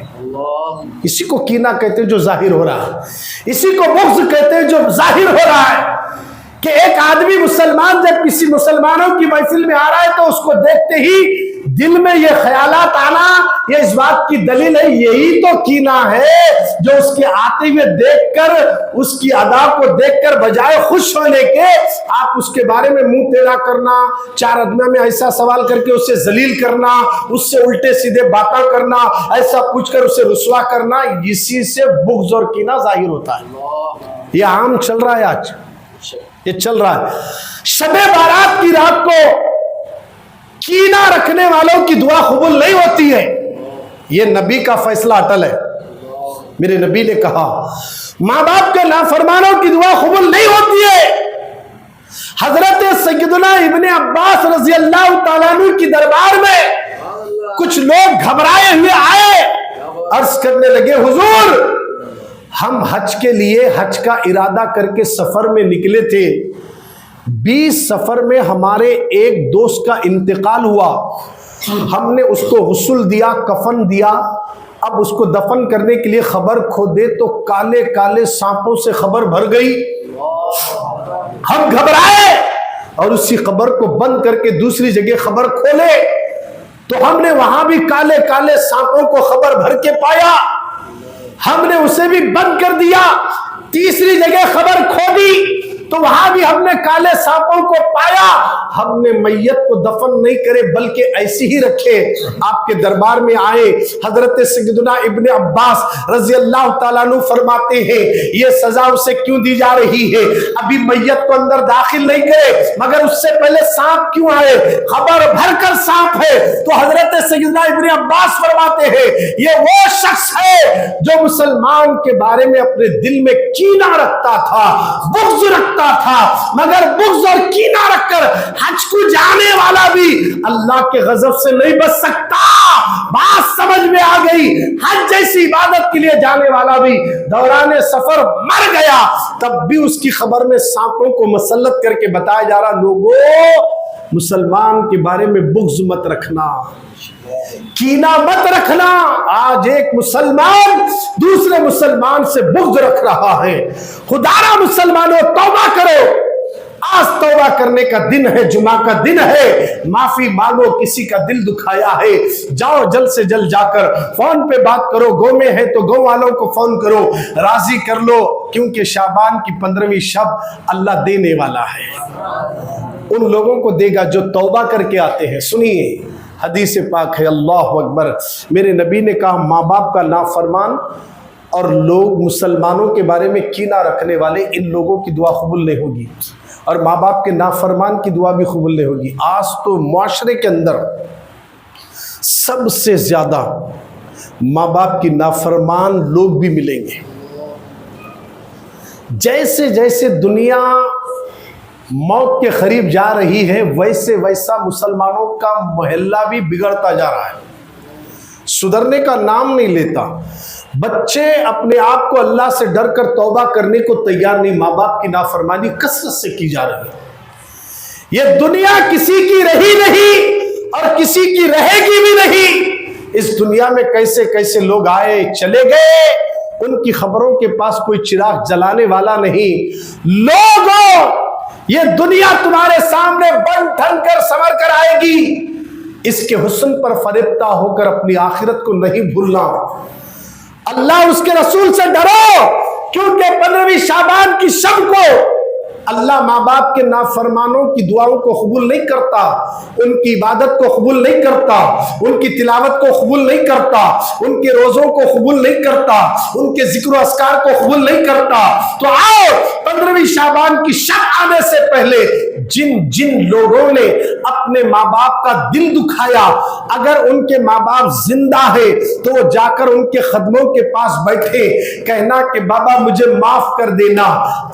اسی کو کینہ کہتے ہیں جو ظاہر ہو رہا ہے، اسی کو بغض کہتے ہیں جو ظاہر ہو رہا ہے، کہ ایک آدمی مسلمان جب کسی مسلمانوں کی محفل میں آ رہا ہے تو اس کو دیکھتے ہی دل میں یہ خیالات آنا، یہ اس بات کی دلیل ہے یہی تو کینہ ہے جو اس کے آتے ہوئے دیکھ کر، اس کی ادا کو دیکھ کر بجائے خوش ہونے کے آپ اس کے بارے میں منہ ٹیڑھا کرنا، 4 آدمیوں میں ایسا سوال کر کے اسے ذلیل کرنا، اس سے الٹے سیدھے باتیں کرنا، ایسا پوچھ کر اسے رسوا کرنا، اسی سے بغض اور کینہ ظاہر ہوتا ہے۔ یہ عام چل رہا ہے، آج یہ چل رہا ہے۔ شب بارات کی رات کو کینہ رکھنے والوں کی دعا قبول نہیں ہوتی ہے، یہ نبی کا فیصلہ اٹل ہے۔ میرے نبی نے کہا ماں باپ کے نافرمانوں کی دعا قبول نہیں ہوتی ہے۔ حضرت سیدنا ابن عباس رضی اللہ تعالیٰ عنہ کی دربار میں کچھ لوگ گھبرائے ہوئے آئے، عرض کرنے لگے حضور ہم حج کے لیے حج کا ارادہ کر کے سفر میں نکلے تھے، 20 سفر میں ہمارے ایک دوست کا انتقال ہوا، ہم نے اس کو غسل دیا، کفن دیا، اب اس کو دفن کرنے کے لیے خبر کھودے تو کالے کالے سانپوں سے خبر بھر گئی، ہم گھبرائے اور اسی خبر کو بند کر کے دوسری جگہ خبر کھولے تو ہم نے وہاں بھی کالے کالے سانپوں کو خبر بھر کے پایا، ہم نے اسے بھی بند کر دیا، تیسری جگہ خبر کھودی تو وہاں بھی ہم نے کالے سانپوں کو پایا، ہم نے میت کو دفن نہیں کرے بلکہ ایسی ہی رکھے، آپ کے دربار میں آئے۔ حضرت سیدنا ابن عباس رضی اللہ تعالیٰ عنہ فرماتے ہیں یہ سزا اسے کیوں دی جا رہی ہے؟ ابھی میت کو اندر داخل نہیں کرے مگر اس سے پہلے سانپ کیوں آئے؟ خبر بھر کر سانپ ہے۔ تو حضرت سیدنا ابن عباس فرماتے ہیں یہ وہ شخص ہے جو مسلمان کے بارے میں اپنے دل میں کینہ رکھتا تھا، بغض رکھتا تھا، مگر بغض اور کینہ رکھ کر حج کو جانے والا بھی اللہ کے غضب سے نہیں بچ سکتا۔ بات سمجھ میں آ گئی؟ حج جیسی عبادت کے لیے جانے والا بھی دوران سفر مر گیا تب بھی اس کی خبر میں سانپوں کو مسلط کر کے بتایا جا رہا لوگوں مسلمان کے بارے میں بغض مت رکھنا، کینہ مت رکھنا۔ آج ایک مسلمان دوسرے مسلمان سے بغض رکھ رہا ہے، خدا را مسلمانوں توبہ کرو، آج توبہ کرنے کا دن ہے، جمعہ کا دن ہے، معافی مانگو، کسی کا دل دکھایا ہے، جاؤ جلد سے جلد جا کر فون پہ بات کرو، گاؤں میں ہے تو گاؤں والوں کو فون کرو، راضی کر لو، کیونکہ شعبان کی 15ویں شب اللہ دینے والا ہے، ان لوگوں کو دے گا جو توبہ کر کے آتے ہیں۔ سنیے حدیث پاک ہے، اللہ اکبر، میرے نبی نے کہا ماں باپ کا نافرمان اور لوگ مسلمانوں کے بارے میں کینہ رکھنے والے، ان لوگوں کی دعا قبول نہیں ہوگی، اور ماں باپ کے نافرمان کی دعا بھی قبول نہیں ہوگی۔ آج تو معاشرے کے اندر سب سے زیادہ ماں باپ کی نافرمان لوگ بھی ملیں گے۔ جیسے جیسے دنیا موت کے قریب جا رہی ہے ویسے ویسا مسلمانوں کا محلہ بھی بگڑتا جا رہا ہے، سدھرنے کا نام نہیں لیتا۔ بچے اپنے آپ کو اللہ سے ڈر کر توبہ کرنے کو تیار نہیں، ماں باپ کی نافرمانی کثرت سے کی جا رہی ہے۔ یہ دنیا کسی کی رہی نہیں اور کسی کی رہے گی بھی نہیں۔ اس دنیا میں کیسے کیسے لوگ آئے چلے گئے، ان کی خبروں کے پاس کوئی چراغ جلانے والا نہیں۔ لوگوں، یہ دنیا تمہارے سامنے بن ٹھن کر سنور کر آئے گی، اس کے حسن پر فریفتہ ہو کر اپنی آخرت کو نہیں بھولنا۔ اللہ اس کے رسول سے ڈرو، کیونکہ 15ویں شعبان کی شب کو اللہ ماں باپ کے نافرمانوں کی دعاؤں کو قبول نہیں کرتا، ان کی عبادت کو قبول نہیں کرتا، ان کی تلاوت کو قبول نہیں کرتا، ان کے روزوں کو قبول نہیں کرتا، ان کے ذکر و اذکار کو قبول نہیں کرتا۔ تو آؤ 15ویں شعبان کی شب آنے سے پہلے جن جن لوگوں نے اپنے ماں باپ کا دل دکھایا، اگر ان کے ماں باپ زندہ ہے تو وہ جا کر ان کے خدموں کے پاس بیٹھے، کہنا کہ بابا مجھے معاف کر دینا،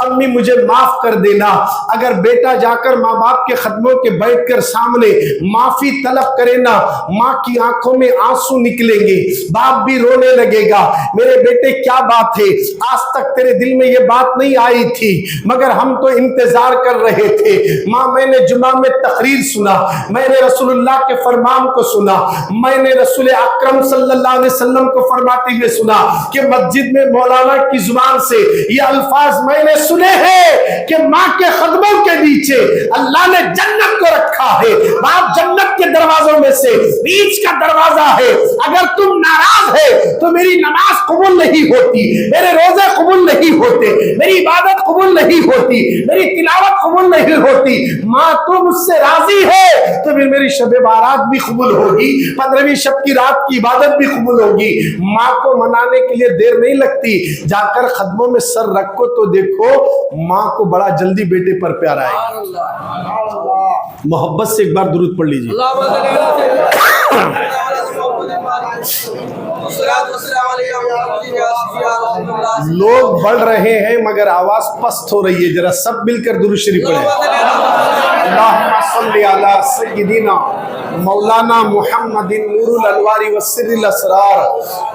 امی مجھے معاف کر دینا۔ اگر بیٹا جا کر ماں باپ کے خدموں کے بیٹھ کر سامنے معافی طلب کرے نا، ماں کی آنکھوں میں آنسو نکلیں گے، باپ بھی رونے لگے گا، میرے بیٹے کیا بات ہے، آج تک تیرے دل میں یہ بات نہیں آئی تھی مگر ہم تو انتظار کر رہے تھے۔ ماں میں نے جمعہ میں تقریر سنا، میں نے رسول اللہ کے فرمان کو سنا، میں نے رسول اکرم صلی اللہ علیہ وسلم کو فرماتے ہوئے سنا کہ مسجد میں مولانا کی زبان سے یہ الفاظ میں نے سنے ہیں کہ ماں کے خدموں کے نیچے اللہ نے جنت کو رکھا ہے، باپ جنت کے دروازوں میں سے بیچ کا دروازہ ہے، اگر تم ناراض ہے تو میری نماز قبول نہیں ہوتی، میرے روزے قبول نہیں ہوتے، میری عبادت قبول نہیں ہوتی، میری تلاوت قبول نہیں ہوتی۔ ماں تم مجھ سے راضی ہے تو پھر میری شب بارات بھی قبول ہوگی، 15ویں شب کی رات کی عبادت بھی قبول ہوگی۔ ماں کو منانے کے لیے دیر نہیں لگتی، جا کر خدموں میں سر رکھو تو دیکھو ماں کو بڑا جلدی بیٹے پر پیار آئے گا۔ محبت سے ایک بار درود پڑھ لیجیے۔ لوگ بڑھ رہے ہیں مگر آواز پست ہو رہی ہے، ذرا سب مل کر درود شریف پڑھیں۔ اللہم صلی علی سیدنا مولانا محمد نور الانوار والسر الاسرار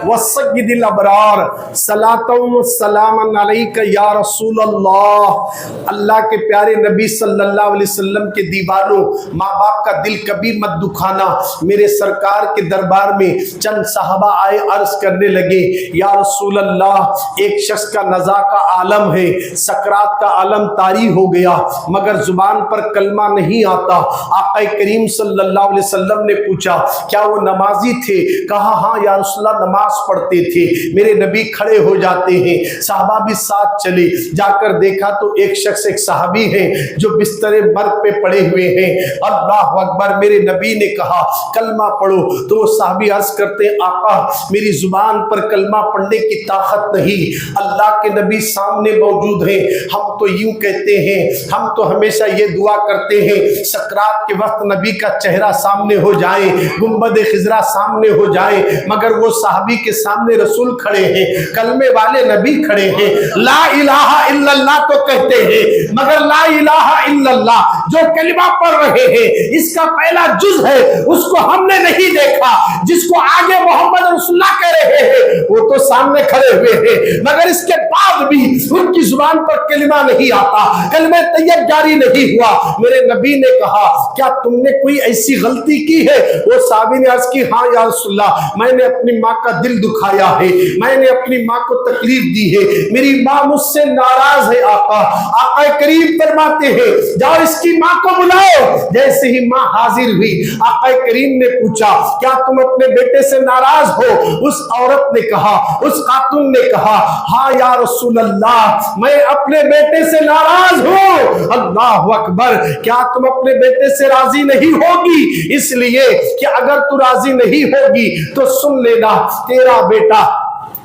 والسید الابرار صلاۃ و سلام علیک یا رسول اللہ۔ اللہ کے پیارے نبی صلی اللہ علیہ وسلم کے دیوانوں، ماں باپ کا دل کبھی مت دکھانا۔ میرے سرکار کے دربار میں چند صحابہ آئے، عرض کرنے لگے یا رسول اللہ ایک شخص کا نزا کا عالم ہے، سکرات کا عالم طاری ہو گیا مگر زبان پر کلمہ نہیں آتا۔ آقا کریم صلی اللہ علیہ وسلم نے پوچھا کیا وہ نمازی تھے؟ کہا ہاں یا رسول اللہ نماز پڑھتے تھے۔ میرے نبی کھڑے ہو جاتے ہیں، صحابہ بھی ساتھ چلے، جا کر دیکھا تو ایک شخص ایک صحابی ہے جو بستر مرگ پہ پڑے ہوئے ہیں۔ اللہ اکبر، میرے نبی نے کہا کلمہ پڑھو، تو وہ صحابی عرض کرتے آقا میری زبان پر کلمہ پڑھنے کی طاقت نہیں۔ اللہ کے نبی سامنے موجود ہیں، ہم تو یوں کہتے ہیں، ہم تو ہمیشہ یہ دعا کرتے ہیں سکرات کے وقت نبی کا چہرہ سامنے ہو جائے، گنبد خضرا سامنے ہو جائے، مگر وہ صحابی کے سامنے رسول کھڑے ہیں، کلمے والے نبی کھڑے ہیں، لا الہ الا اللہ تو کہتے ہیں مگر لا الہ الا اللہ جو کلمہ پڑھ رہے ہیں اس کا پہلا جز ہے، اس کو ہم نے نہیں دیکھا، جس کو آگے محمد رسول اللہ کہہ رہے ہیں وہ تو سامنے کھڑے ہوئے ہیں مگر اس کے بعد بھی ان کی زبان پر کلمہ نہیں آتا، کلمہ طیب جاری نہیں ہوا۔ میرے نبی نے کہا کیا تم نے کوئی ایسی غلطی کی ہے؟ وہ صحابی نے عرض کی ہاں یا رسول اللہ میں نے اپنی ماں کا دل دکھایا ہے، میں نے اپنی ماں کو تکلیف دی ہے، میری ماں مجھ سے ناراض ہے۔ آقا کریم فرماتے ہیں جاؤ اس کی ماں کو بلاؤ۔ جیسے ہی ماں حاضر ہوئی آقا کریم نے پوچھا کیا تم اپنے بیٹے سے ناراض ہو؟ اس عورت نے کہا، اس خاتون نے کہا ہاں یا رسول اللہ میں اپنے بیٹے سے ناراض ہوں۔ اللہ اکبر، کیا تم اپنے بیٹے سے راضی نہیں ہوگی؟ اس لیے کہ اگر تو راضی نہیں ہوگی تو سن لینا تیرا بیٹا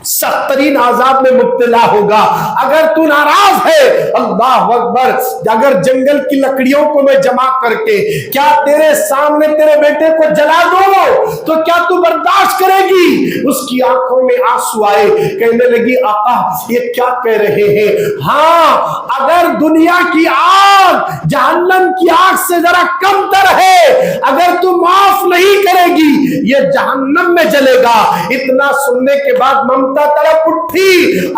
سخت ترین عذاب میں مبتلا ہوگا۔ اگر تو ناراض ہے، اللہ اکبر، اگر جنگل کی لکڑیوں کو میں جمع کر کے کیا تیرے سامنے تیرے بیٹے کو جلا دو تو کیا تو برداشت کرے گی؟ اس کی آنکھوں میں آنسو آئے، کہنے لگی آقا یہ کیا کہہ رہے ہیں؟ ہاں اگر دنیا کی آگ جہنم کی آگ سے ذرا کم تر ہے، اگر تو معاف نہیں کرے گی یہ جہنم میں جلے گا۔ اتنا سننے کے بعد ممتا طرف اٹھی،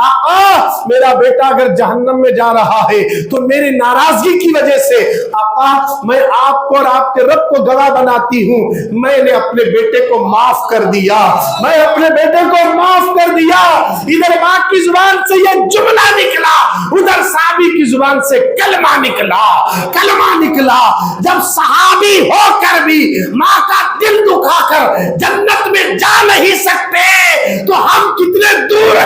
آقا میرا بیٹا اگر جہنم میں جا رہا ہے تو میری ناراضگی کی وجہ سے آقا میں آپ کو اور آپ کے رب کو گواہ بناتی ہوں میں نے اپنے بیٹے کو معاف کر دیا، میں اپنے بیٹے کو معاف کر دیا۔ ادھر ماں کی زبان سے یہ جملہ نکلا، ادھر صحابی کی زبان سے کلمہ نکلا، کلمہ نکلا۔ جب صحابی ہو کر بھی ماں کا دل دکھا کر جنت میں جا نہیں سکتے تو ہم کتنے دور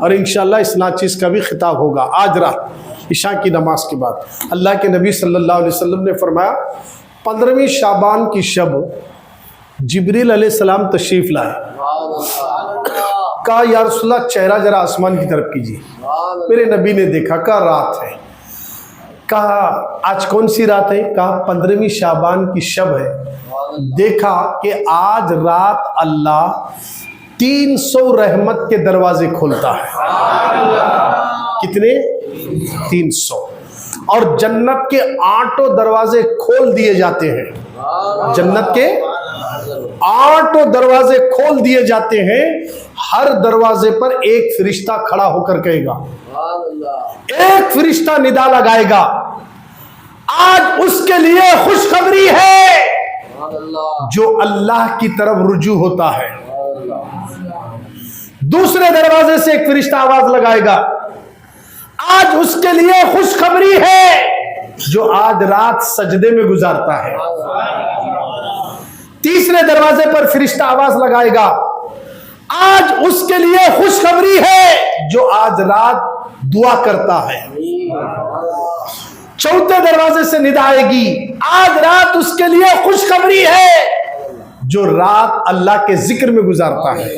اور انشاءاللہ اس ناچیز کا بھی خطاب ہوگا آج رات عشاء کی نماز کے بعد۔ اللہ کے نبی صلی اللہ علیہ وسلم نے فرمایا 15ویں شعبان کی شب جبریل علیہ السلام تشریف لائے، کہا یا رسول اللہ چہرہ ذرا آسمان کی طرف کیجیے۔ میرے نبی نے دیکھا، کہا رات ہے۔ کہا آج کون سی رات ہے؟ کہا 15ویں شعبان کی شب ہے۔ دیکھا کہ آج رات اللہ 300 رحمت کے دروازے کھولتا ہے۔ کتنے؟ 300۔ اور جنت کے 8 دروازے کھول دیے جاتے ہیں۔ جنت کے 8 دروازے کھول دیے جاتے ہیں۔ ہر دروازے پر ایک فرشتہ کھڑا ہو کر کہے گا، ایک فرشتہ ندا لگائے گا، آج اس کے لیے خوشخبری ہے جو اللہ کی طرف رجوع ہوتا ہے۔ دوسرے دروازے سے ایک فرشتہ آواز لگائے گا، آج اس کے لیے خوشخبری ہے جو آج رات سجدے میں گزارتا ہے۔ تیسرے دروازے پر فرشتہ آواز لگائے گا، آج اس کے لیے خوشخبری ہے جو آج رات دعا کرتا ہے۔ چوتھے دروازے سے ندا آئے گی، آج رات اس کے لیے خوشخبری ہے جو رات اللہ کے ذکر میں گزارتا ہے۔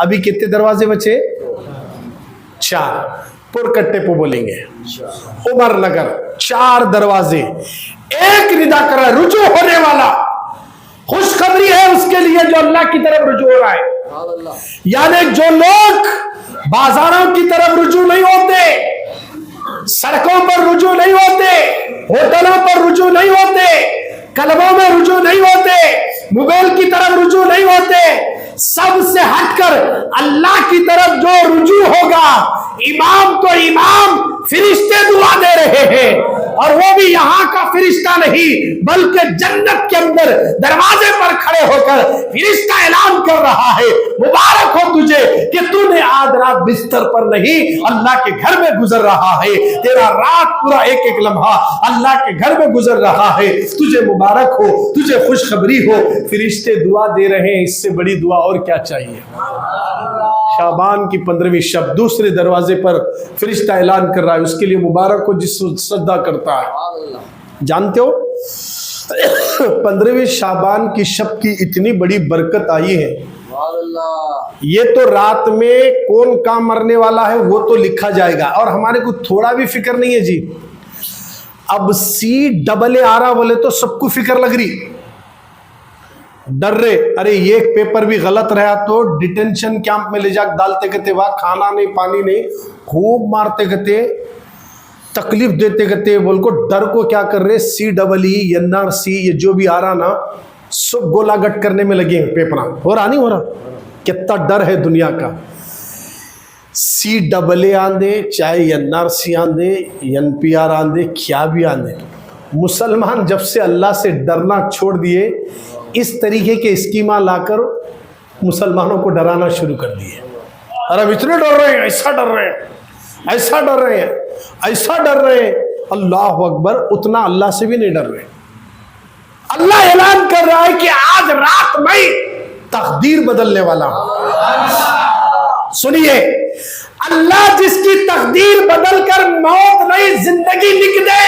ابھی کتنے دروازے بچے؟ 4۔ پر کٹے پہ بولیں گے عمر نگر 4 دروازے۔ ایک ندا کر رہا ہے، رجوع ہونے والا، خوشخبری ہے اس کے لیے جو اللہ کی طرف رجوع ہو رہا ہے۔ یعنی جو لوگ بازاروں کی طرف رجوع نہیں ہوتے، سڑکوں پر رجوع نہیں ہوتے، ہوٹلوں پر رجوع نہیں ہوتے، کلبوں میں رجوع نہیں ہوتے، موبائل کی طرف رجوع نہیں ہوتے، سب سے ہٹ کر اللہ کی طرف جو رجوع ہوگا، امام تو امام، فرشتے دعا دے رہے ہیں، اور وہ بھی یہاں کا فرشتہ نہیں بلکہ جنت کے اندر دروازے پر کھڑے ہو کر فرشتہ اعلان کر رہا ہے، مبارک ہو تجھے کہ تو نے آج رات بستر پر نہیں اللہ کے گھر میں گزر رہا ہے، تیرا رات پورا ایک ایک لمحہ اللہ کے گھر میں گزر رہا ہے، تجھے مبارک ہو، تجھے خوشخبری ہو۔ فرشتے دعا دے رہے ہیں، اس سے بڑی دعا اور کیا چاہیے؟ شعبان کی 15ویں شب دوسرے دروازے پر فرشتہ اعلان کر رہا ہے، اس کے لیے مبارک ہو جس سجدہ کرتا ہے۔ جانتے ہو 15ویں شعبان کی شب کی اتنی بڑی برکت آئی ہے، یہ تو رات میں کون کام مرنے والا ہے وہ تو لکھا جائے گا، اور ہمارے کو تھوڑا بھی فکر نہیں ہے جی۔ اب CAA آ رہا بولے تو سب کو فکر لگ رہی، ڈر رہے، ارے یہ پیپر بھی غلط رہا تو ڈیٹینشن کیمپ میں لے جا ڈالتے کہتے، وہاں کھانا نہیں پانی نہیں، خوب مارتے کہتے، تکلیف دیتے کہتے، بول کو ڈر کو کیا کر رہے، CEE NRC یہ جو بھی آ رہا نا سب گولا گٹ کرنے میں لگے ہیں۔ پیپر ہو رہا نہیں ہو رہا، کتنا ڈر ہے دنیا کا۔ CAA آندے چاہے NRC آندے NPR آندے کیا بھی آندے، مسلمان جب سے اللہ سے ڈرنا چھوڑ دیے، اس طریقے کے اسکیمہ لا کر مسلمانوں کو ڈرانا شروع کر دیے۔ اور اب اتنے ڈر رہے ہیں، ایسا ڈر رہے ہیں، ایسا ڈر رہے ہیں، ایسا ڈر رہے ہیں، اللہ اکبر، اتنا اللہ سے بھی نہیں ڈر رہے۔ اللہ اعلان کر رہا ہے کہ آج رات میں تقدیر بدلنے والا ہوں۔ سنیے، اللہ جس کی تقدیر بدل کر موت نہیں زندگی لکھ دے،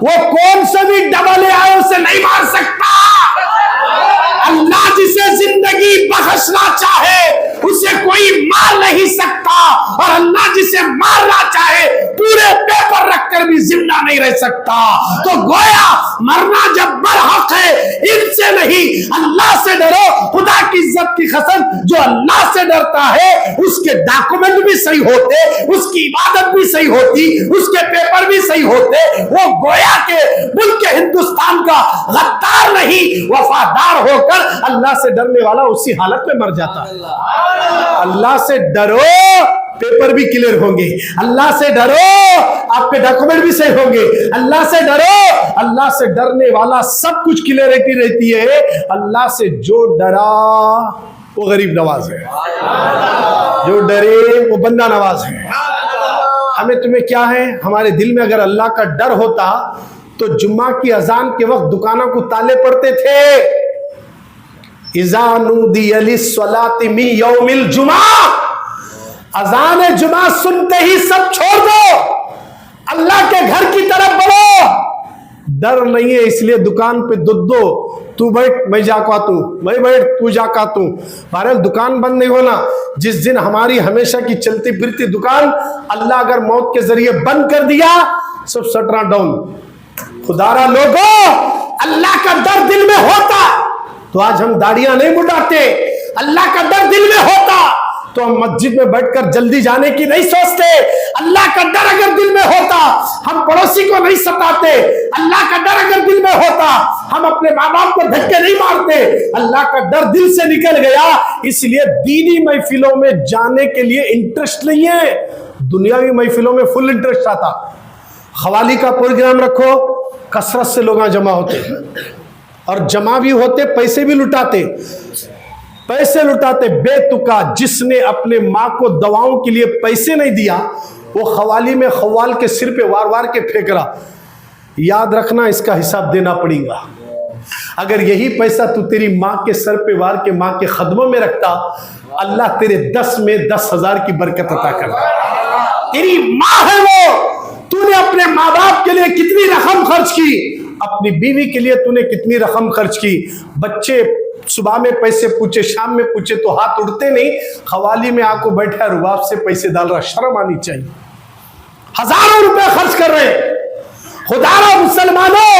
وہ کون سا بھی AA اسے نہیں مار سکتا۔ اللہ جسے زندگی بخشنا چاہے اسے کوئی مار نہیں سکتا، اور اللہ جسے مارنا چاہے پورے پیپر رکھ کر بھی زندہ نہیں رہ سکتا۔ تو گویا مرنا جب برحق ہے، ان سے نہیں اللہ سے ڈرو۔ خدا کی عزت کی قسم، جو اللہ سے ڈرتا ہے اس کے ڈاکومنٹ بھی صحیح ہوتے، اس کی عبادت بھی صحیح ہوتی، اس کے پیپر بھی صحیح ہوتے، وہ گویا کہ ملک ہندوستان کا غدار نہیں، وفادار ہو کر اللہ سے ڈرنے والا اسی حالت میں مر جاتا ہے۔ اللہ سے ڈرو، پیپر بھی کلیئر ہوں گے، اللہ سے ڈرو، آپ کے ڈاکومنٹ بھی صحیح ہوں گے، اللہ سے ڈرو۔ اللہ سے ڈرنے والا سب کچھ کلیئرٹی رہتی ہے۔ اللہ سے جو ڈرا وہ غریب نواز ہے، جو ڈرے وہ بندہ نواز ہے۔ ہمیں تمہیں کیا ہے، ہمارے دل میں اگر اللہ کا ڈر ہوتا تو جمعہ کی اذان کے وقت دکانوں کو تالے پڑتے تھے۔ اذا نودی للصلاۃ من یوم الجمعہ، اذان جمعہ سنتے ہی سب چھوڑ دو، اللہ کے گھر کی طرف بڑھو۔ ڈر نہیں ہے اس لیے دکان پہ دو تو بیٹھ میں جا کے آتا ہوں، میں بیٹھ تو جا کے آتا ہوں۔ بہرحال دکان بند نہیں ہونا۔ جس دن ہماری ہمیشہ کی چلتی پھرتی دکان اللہ اگر موت کے ذریعے بند کر دیا، سب شٹراں ڈاؤن۔ خدارا لوگوں، اللہ کا ڈر دل میں ہوتا تو آج ہم داڑیاں نہیں مڈاتے۔ اللہ کا ڈر دل میں ہوتا تو ہم مسجد میں بیٹھ کر جلدی جانے کی نہیں سوچتے۔ اللہ کا ڈر اگر دل میں ہوتا ہم پڑوسی کو نہیں ستاتے۔ اللہ کا ڈر اگر دل میں ہوتا ہم اپنے ماں باپ کو دھکے نہیں مارتے۔ اللہ کا ڈر دل سے نکل گیا، اس لیے دینی محفلوں میں جانے کے لیے انٹرسٹ نہیں ہے، دنیاوی محفلوں میں فل انٹرسٹ آتا۔ قوالی کا پروگرام رکھو، کثرت سے لوگ جمع ہوتے اور جمع بھی ہوتے، پیسے بھی لٹاتے، پیسے لٹاتے بے تکا۔ جس نے اپنے ماں کو دواؤں کے لیے پیسے نہیں دیا وہ قوالی میں خوال کے سر پہ وار وار کے پھینک رہا۔ یاد رکھنا اس کا حساب دینا پڑے گا۔ اگر یہی پیسہ تو تیری ماں کے سر پہ وار کے ماں کے خدموں میں رکھتا، اللہ تیرے 10 میں 10,000 کی برکت عطا کرتا۔ تیری ماں ہے وہ، تو نے اپنے ماں باپ کے لیے کتنی رقم خرچ کی، اپنی بیوی کے لیے تو نے کتنی رقم خرچ کی۔ بچے صبح میں پیسے پوچھے، شام میں پوچھے تو ہاتھ اڑتے نہیں، قوالی میں آ کو بیٹھا رباب سے پیسے ڈال رہا۔ شرم آنی چاہیے۔ ہزاروں روپے خرچ کر رہے ہیں۔ خدا را مسلمانوں،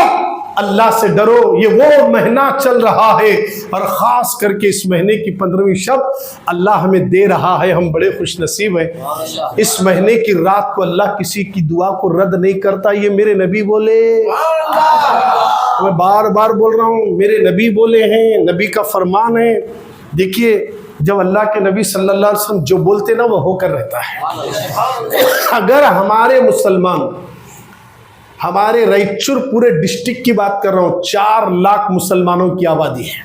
اللہ سے ڈرو۔ یہ وہ مہینہ چل رہا ہے اور خاص کر کے اس مہینے کی 15ویں شب اللہ ہمیں دے رہا ہے، ہم بڑے خوش نصیب ہیں۔ اس مہینے کی رات کو اللہ کسی کی دعا کو رد نہیں کرتا، یہ میرے نبی بولے۔ میں بار بار بول رہا ہوں، میرے نبی بولے ہیں، نبی کا فرمان ہے۔ دیکھیے جب اللہ کے نبی صلی اللہ علیہ وسلم جو بولتے نا وہ ہو کر رہتا ہے۔ اگر ہمارے مسلمان، ہمارے رائچور پورے ڈسٹرکٹ کی بات کر رہا ہوں، 4 لاکھ مسلمانوں کی آبادی ہے۔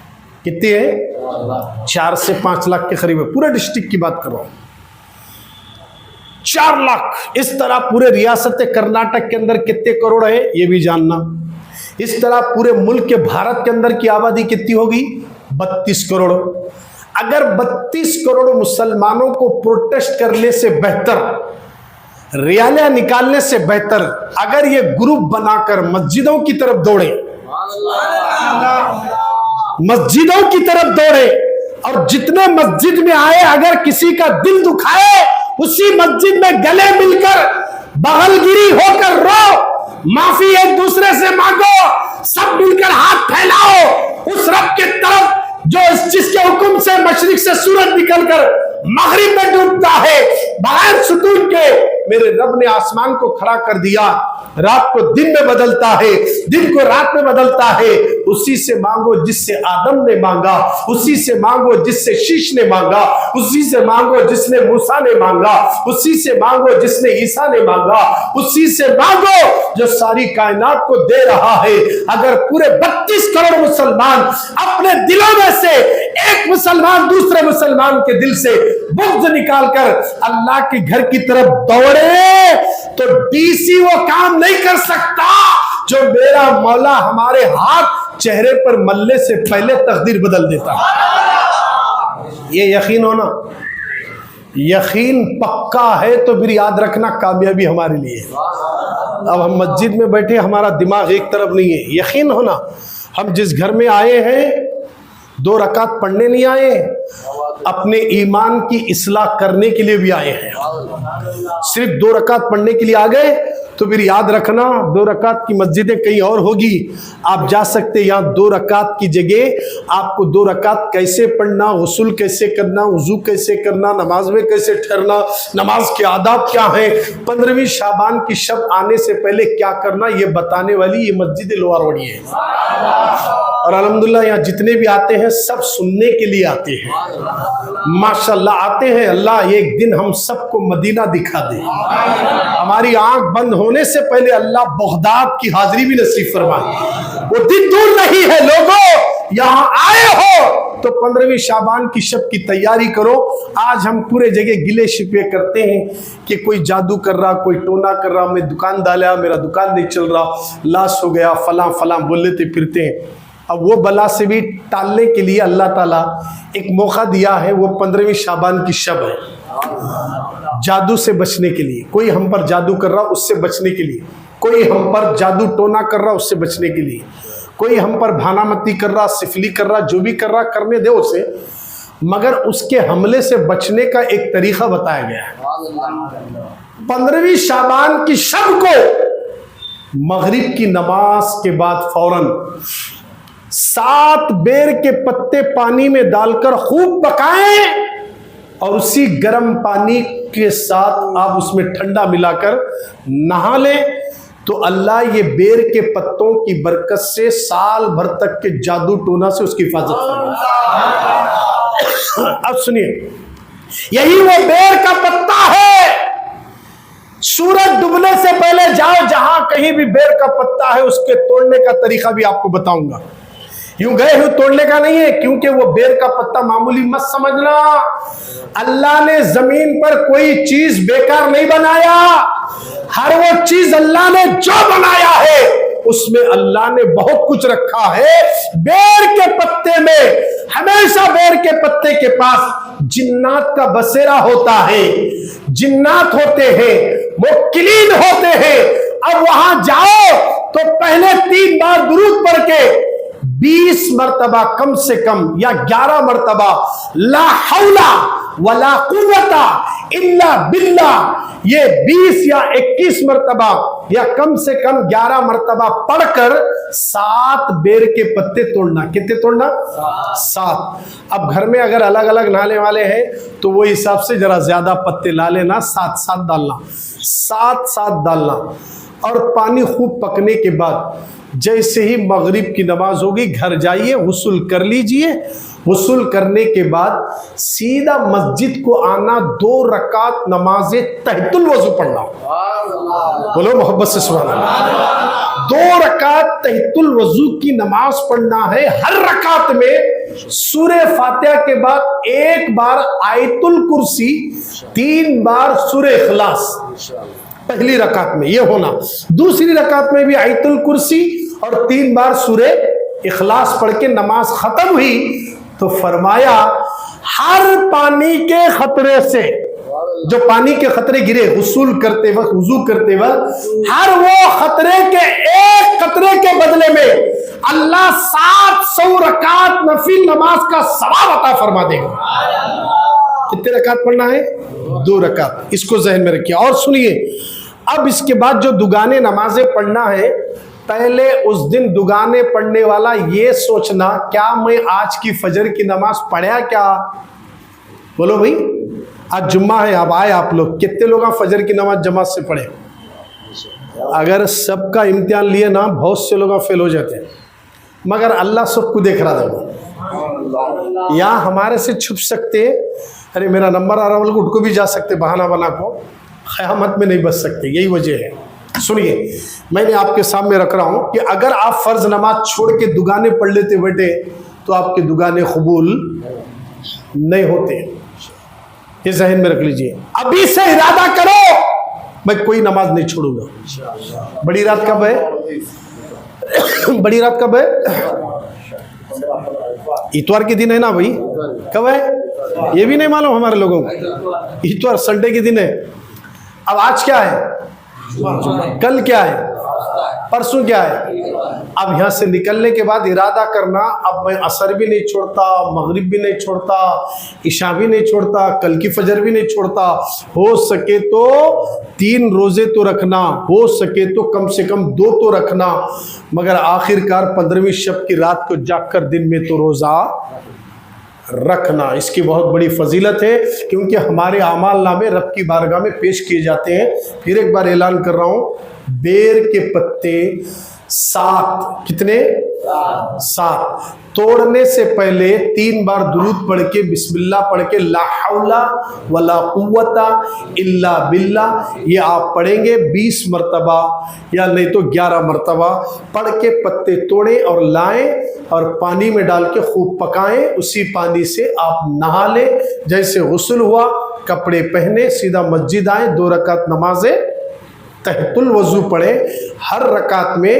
کتنی ہے؟ 4 سے 5 لاکھ کے قریب ہے، پورے ڈسٹرکٹ کی بات کر رہا ہوں۔ 4 لاکھ۔ اس طرح پورے ریاست کرناٹک کے اندر کتنے کروڑ ہے یہ بھی جاننا۔ اس طرح پورے ملک کے بھارت کے اندر کی آبادی کتنی ہوگی؟ 32 کروڑ۔ اگر 32 کروڑ مسلمانوں کو پروٹیسٹ کرنے سے بہتر، ریالیاں نکالنے سے بہتر اگر یہ گروپ بنا کر مسجدوں کی طرف دوڑے، مسجدوں کی طرف دوڑے اور جتنے مسجد میں آئے اگر کسی کا دل دکھائے اسی مسجد میں گلے مل کر بغل گیری ہو کر رو، معافی ایک دوسرے سے مانگو، سب مل کر ہاتھ پھیلاؤ اس رب کے طرف جو جس کے حکم سے مشرق سے سورج نکل کر مغرب میں ڈوبتا ہے بغیر ستون کے۔ میرے رب نے آسمان کو کھڑا کر دیا، رات کو دن میں بدلتا ہے، دن کو رات میں بدلتا ہے۔ اسی سے مانگو جس سے آدم نے مانگا، اسی سے مانگو جس سے شیش نے مانگا، اسی سے مانگو جس نے موسیٰ نے مانگا، اسی سے مانگو جس نے عیسیٰ نے مانگا، اسی سے مانگو جو ساری کائنات کو دے رہا ہے۔ اگر پورے 32 کروڑ مسلمان اپنے دلوں میں سے ایک مسلمان دوسرے مسلمان کے دل سے بغض نکال کر اللہ کے گھر کی طرف دوڑے تو ڈی سی وہ کام نہیں کر سکتا جو میرا مولا ہمارے ہاتھ چہرے پر ملنے سے پہلے تقدیر بدل دیتا۔ یہ یقین ہونا، یقین پکا ہے تو پھر یاد رکھنا کامیابی ہمارے لیے۔ اب ہم مسجد میں بیٹھے ہمارا دماغ ایک طرف نہیں ہے، یقین ہونا ہم جس گھر میں آئے ہیں 2 رکعت پڑھنے نہیں آئے، اپنے ایمان کی اصلاح کرنے کے لیے بھی آئے ہیں۔ صرف 2 رکعت پڑھنے کے لیے آ گئے تو پھر یاد رکھنا 2 رکعت کی مسجدیں کہیں اور ہوگی، آپ جا سکتے یہاں 2 رکعت کی جگہ آپ کو 2 رکعت کیسے پڑھنا، غسل کیسے کرنا، وضو کیسے کرنا، نماز میں کیسے ٹھہرنا، نماز کے آداب کیا ہیں، 15ویں شعبان کی شب آنے سے پہلے کیا کرنا، یہ بتانے والی یہ مسجد لوہاروڑی ہے۔ اور الحمدللہ یہاں جتنے بھی آتے ہیں سب سننے کے لیے آتے ہیں، ماشاءاللہ آتے ہیں۔ اللہ ایک دن ہم سب کو مدینہ دکھا دے، ہماری آنکھ بند ہونے سے پہلے اللہ بغداد کی حاضری بھی نصیب فرمائے۔ وہ دن دور نہیں ہے لوگوں، یہاں آئے ہو تو 15ویں شعبان کی شب کی تیاری کرو۔ آج ہم پورے جگہ گلے شکوے کرتے ہیں کہ کوئی جادو کر رہا، کوئی ٹونا کر رہا، میں دکان ڈالا میرا دکان نہیں چل رہا، لاس ہو گیا، فلاں فلاں بول لیتے پھرتے ہیں۔ اب وہ بلا سے بھی ٹالنے کے لیے اللہ تعالیٰ ایک موقع دیا ہے، وہ 15ویں شعبان کی شب ہے۔ جادو سے بچنے کے لیے، کوئی ہم پر جادو کر رہا اس سے بچنے کے لیے، کوئی ہم پر جادو ٹونا کر رہا اس سے بچنے کے لیے، کوئی ہم پر بھانا متی کر رہا، سفلی کر رہا، جو بھی کر رہا کرنے دے اسے، مگر اس کے حملے سے بچنے کا ایک طریقہ بتایا گیا ہے۔ 15ویں شعبان کی شب کو مغرب کی نماز کے بعد فوراً 7 بیر کے پتے پانی میں ڈال کر خوب پکائیں اور اسی گرم پانی کے ساتھ آپ اس میں ٹھنڈا ملا کر نہا لیں، تو اللہ یہ بیر کے پتوں کی برکت سے سال بھر تک کے جادو ٹونا سے اس کی حفاظت کرے۔ اب سنیے، یہی وہ بیر کا پتا ہے، سورج ڈوبنے سے پہلے جاؤ جہاں کہیں بھی بیر کا پتا ہے اس کے توڑنے کا طریقہ بھی آپ کو بتاؤں گا، یوں گئے ہوئے توڑنے کا نہیں ہے، کیونکہ وہ بیر کا پتا معمولی مت سمجھنا، اللہ نے زمین پر کوئی چیز بیکار نہیں بنایا، ہر وہ چیز اللہ نے جو بنایا ہے اس میں اللہ نے بہت کچھ رکھا ہے۔ بیر کے پتے میں ہمیشہ بیر کے پتے کے پاس جنات کا بسیرا ہوتا ہے، جنات ہوتے ہیں، موکلین ہوتے ہیں۔ اب وہاں جاؤ تو پہلے 3 بار درود پڑھ کے 20 مرتبہ کم سے کم یا 11 مرتبہ لا حول ولا قوت الا باللہ، یہ 20 یا 21 مرتبہ یا کم سے کم 11 مرتبہ پڑھ کر 7 بیر کے پتے توڑنا۔ کتنے توڑنا؟ 7۔ اب گھر میں اگر الگ الگ نالے والے ہیں تو وہ حساب سے ذرا زیادہ پتے لا لینا، 7 ڈالنا، 7 ڈالنا، اور پانی خوب پکنے کے بعد جیسے ہی مغرب کی نماز ہوگی گھر جائیے، غسل کر لیجئے، غسل کرنے کے بعد سیدھا مسجد کو آنا، 2 رکعت نماز تحت الوضو پڑھنا، بولو محبت سے سبحان اللہ، 2 رکعت تحت الوضو کی نماز پڑھنا ہے۔ ہر رکعت میں سورہ فاتحہ کے بعد 1 بار آیت الکرسی، 3 بار سورہ اخلاص، پہلی رکعت میں یہ ہونا، دوسری رکعت میں بھی آیت الکرسی اور 3 بار سورہ اخلاص پڑھ کے نماز ختم ہوئی تو فرمایا ہر پانی کے خطرے سے، جو پانی کے خطرے گرے غسل کرتے وقت، وضو کرتے وقت، ہر وہ خطرے کے ایک خطرے کے بدلے میں اللہ 700 رکعت نفل نماز کا ثواب عطا فرما دے گا۔ کتنے رکعت پڑھنا ہے؟ 2 رکعت، اس کو ذہن میں رکھیے۔ اور سنیے، اب اس کے بعد جو دگانے نمازیں پڑھنا ہے، پہلے اس دن دگانے پڑھنے والا یہ سوچنا کیا میں آج کی فجر کی نماز پڑھیا کیا؟ بولو بھائی، آج جمعہ ہے، اب آئے آپ لوگ، کتنے لوگ فجر کی نماز جماعت سے پڑھے؟ اگر سب کا امتحان لیے نا بہت سے لوگ فیل ہو جاتے ہیں، مگر اللہ سب کو دیکھ رہا تھا، یا ہمارے سے چھپ سکتے، ارے میرا نمبر آ رہا ہے، اٹھ کو بھی جا سکتے، بہانہ بنا کو قیامت میں نہیں بچ سکتے، یہی وجہ ہے۔ سنیے، میں نے آپ کے سامنے رکھ رہا ہوں کہ اگر آپ فرض نماز چھوڑ کے دگانے پڑھ لیتے بیٹے تو آپ کے دگانے قبول نہیں ہوتے، یہ ذہن میں رکھ لیجئے۔ ابھی سے ارادہ کرو میں کوئی نماز نہیں چھوڑوں گا۔ بڑی رات کب ہے؟ بڑی رات کب ہے؟ اتوار کے دن ہے نا بھائی، کب ہے یہ بھی نہیں معلوم ہمارے لوگوں کو، اتوار سنڈے کے دن ہے۔ اب آج کیا ہے؟ کل کیا ہے؟ پرسوں کیا ہے؟ اب یہاں سے نکلنے کے بعد ارادہ کرنا، اب میں عصر بھی نہیں چھوڑتا، مغرب بھی نہیں چھوڑتا، عشاء بھی نہیں چھوڑتا، کل کی فجر بھی نہیں چھوڑتا، ہو سکے تو 3 روزے تو رکھنا، ہو سکے تو کم سے کم 2 تو رکھنا، مگر آخر کار 15ویں شب کی رات کو جاگ کر دن میں تو روزہ رکھنا۔ اس کی بہت بڑی فضیلت ہے، کیونکہ ہمارے اعمال نامے رب کی بارگاہ میں پیش کیے جاتے ہیں۔ پھر ایک بار اعلان کر رہا ہوں، بیر کے پتے 7، کتنے؟ 7 توڑنے سے پہلے 3 بار درود پڑھ کے بسم اللہ پڑھ کے لا حول ولا قوت الا باللہ، یہ آپ پڑھیں گے 20 مرتبہ یا نہیں تو 11 مرتبہ پڑھ کے پتے توڑیں اور لائیں اور پانی میں ڈال کے خوب پکائیں، اسی پانی سے آپ نہا لیں، جیسے غسل ہوا کپڑے پہنے سیدھا مسجد آئیں، 2 رکعت نمازیں تحت الوضو پڑھیں، ہر رکعت میں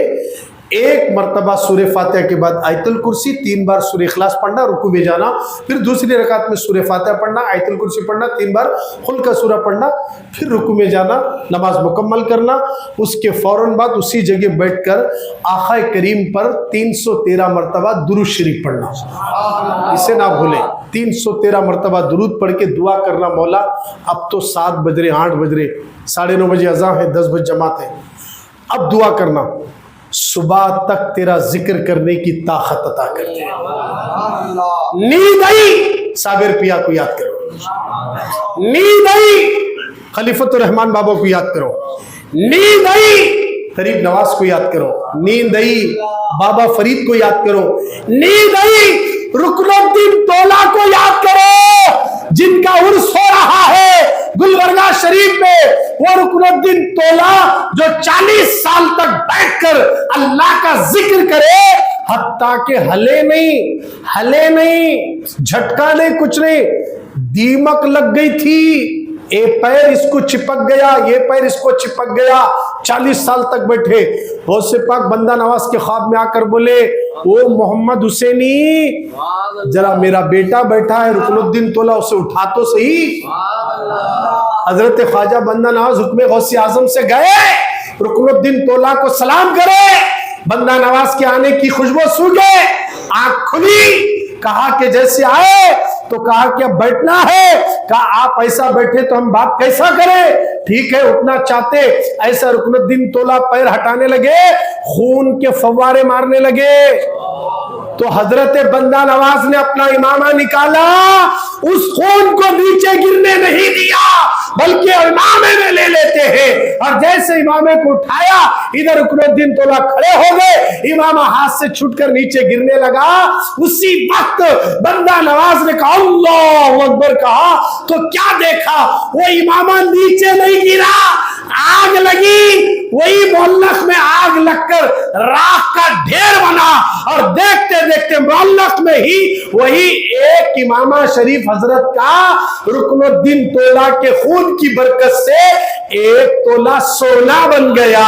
ایک مرتبہ سورہ فاتحہ کے بعد آیت الکرسی، 3 بار سورہ اخلاص پڑھنا، رکوع میں جانا، پھر دوسری رکعت میں سورہ فاتحہ پڑھنا، آیت الکرسی پڑھنا، 3 بار قل کا سورہ پڑھنا، پھر رکوع میں جانا، نماز مکمل کرنا۔ اس کے فوراً بعد اسی جگہ بیٹھ کر آقا کریم پر 313 مرتبہ درود شریف پڑھنا، اسے نہ بھولیں۔ 313 مرتبہ درود پڑھ کے دعا کرنا، مولا اب تو 7 بج رہے، 8 بج رہے، 9:30 بجے اذان ہے، 10 بجے جماعت ہے، اب دعا کرنا صبح تک تیرا ذکر کرنے کی طاقت عطا کر دے۔ نیند آئی صابر پیا کو یاد کرو، نیند آئی خلیفۃ الرحمان بابا کو یاد کرو، نیند آئی غریب نواز کو یاد کرو، نیند آئی بابا فرید کو یاد کرو، نیند آئی رکن الدین تولا کو یاد کرو جن کا عرس ہو رہا ہے گلبرگہ شریف میں۔ وہ رکن الدین تولا جو 40 سال تک بیٹھ کر اللہ کا ذکر کرے، حتیٰ کہ ہلے نہیں، جھٹکا نہیں، کچھ نہیں، دیمک لگ گئی تھی، ایک پیر اس کو چپک گیا، یہ پیر اس کو چپک گیا، 40 سال تک بیٹھے۔ غوث پاک بندہ نواز کے خواب میں آ کر بولے، او محمد حسینی، ذرا میرا بیٹا بیٹھا ہے رکن الدین تولا، اسے اٹھا تو صحیح۔ حضرت خواجہ بندہ نواز حکم غوث اعظم سے گئے، رکن الدین تولا کو سلام کرے، بندہ نواز کے آنے کی خوشبو سونگے، آنکھ کھلی، کہا کہ جیسے آئے تو کہا کہ اب بیٹھنا ہے، کہا آپ ایسا بیٹھے تو ہم بات کیسا کریں، ٹھیک ہے اٹھنا چاہتے، ایسا رکن الدین تولا پیر ہٹانے لگے، خون کے فوارے مارنے لگے۔ تو حضرت بندہ نواز نے اپنا امامہ نکالا، اس خون کو نیچے گرنے نہیں دیا بلکہ امامے میں لے لیتے ہیں، اور جیسے امامے کو اٹھایا ادھر رکن الدین تولا کھڑے ہو گئے، امامہ ہاتھ سے چھوٹ کر نیچے گرنے لگا۔ اسی وقت بندہ نواز نے کہا اللہ اکبر کہا تو کیا دیکھا، وہ امامہ نیچے نہیں گرا، آگ لگی، وہی معلق میں آگ لگ کر راکھ کا ڈھیر بنا، اور دیکھتے دیکھتے معلق میں ہی وہی ایک امامہ شریف حضرت کا رکن الدین تولا کے خون کی برکت سے 1 تولا سونا بن گیا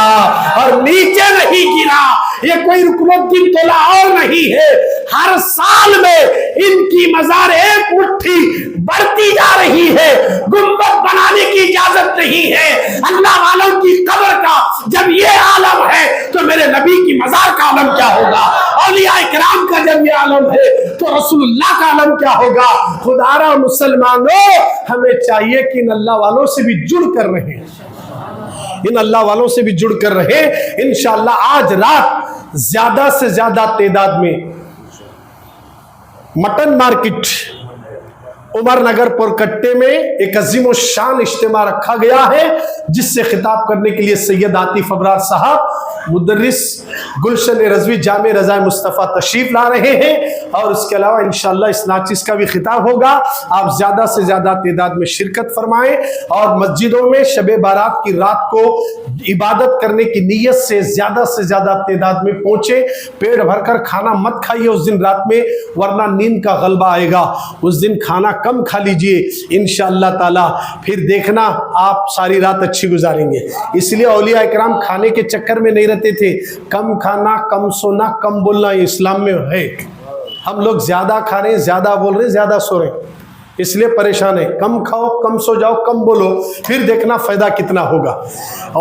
اور نیچے نہیں گرا۔ یہ کوئی رکن الدین تولا اور نہیں ہے، ہر سال میں ان کی مزار ایک مٹھی بڑھتی جا رہی ہے، گنبد بنانے کی اجازت نہیں ہے۔ اللہ والوں کی قبر کا جب یہ عالم ہے تو میرے نبی کی مزار کا عالم کیا ہوگا، اولیاء کرام کا جب یہ عالم ہے تو رسول اللہ کا عالم کیا ہوگا۔ خدارا مسلمانوں، ہمیں چاہیے کہ ان اللہ والوں سے بھی جڑ کر رہیں، ان اللہ والوں سے بھی جڑ کر رہیں۔ انشاءاللہ آج رات زیادہ سے زیادہ تعداد میں مٹن مارکیٹ عمر نگر پورکٹے میں ایک عظیم الشان اجتماع رکھا گیا ہے، جس سے خطاب کرنے کے لیے سید عاطف ابرار صاحب مدرس گلشن رضوی جامع رضا مصطفیٰ تشریف لا رہے ہیں، اور اس کے علاوہ انشاءاللہ اس ناچیز کا بھی خطاب ہوگا۔ آپ زیادہ سے زیادہ تعداد میں شرکت فرمائیں، اور مسجدوں میں شب بارات کی رات کو عبادت کرنے کی نیت سے زیادہ تعداد میں پہنچے۔ پیٹ بھر کر کھانا مت کھائیے اس دن رات میں، ورنہ نیند کا غلبہ آئے گا۔ اس دن کھانا کم کھا لیجئے انشاءاللہ تعالی، پھر دیکھنا آپ ساری رات اچھی گزاریں گے۔ اس لیے اولیاء اکرام کھانے کے چکر میں نہیں رہتے تھے، کم کھانا، کم سونا، کم بولنا، یہ اسلام میں ہے۔ ہم لوگ زیادہ کھا رہے ہیں، زیادہ بول رہے ہیں، زیادہ سو رہے ہیں، اس لیے پریشان ہے۔ کم کھاؤ، کم سو جاؤ، کم بولو، پھر دیکھنا فائدہ کتنا ہوگا۔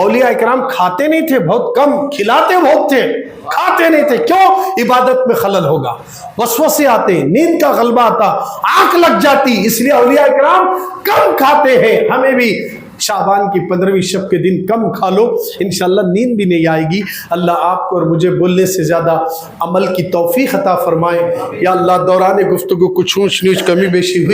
اولیاء اکرام کھاتے نہیں تھے، بہت کم، کھلاتے بہت تھے، کھاتے نہیں تھے۔ کیوں؟ عبادت میں خلل ہوگا، وسوسے آتے، نیند کا غلبہ آتا، آنکھ لگ جاتی، اس لیے اولیاء اکرام کم کھاتے ہیں۔ ہمیں بھی شعبان کی 15ویں شب کے دن کم کھا لو، انشاءاللہ نیند بھی نہیں آئے گی۔ اللہ آپ کو اور مجھے بولنے سے زیادہ عمل کی توفیق عطا فرمائے۔ یا اللہ دوران گفتگو کچھ اونچ نیچ کمی بیشی ہوئی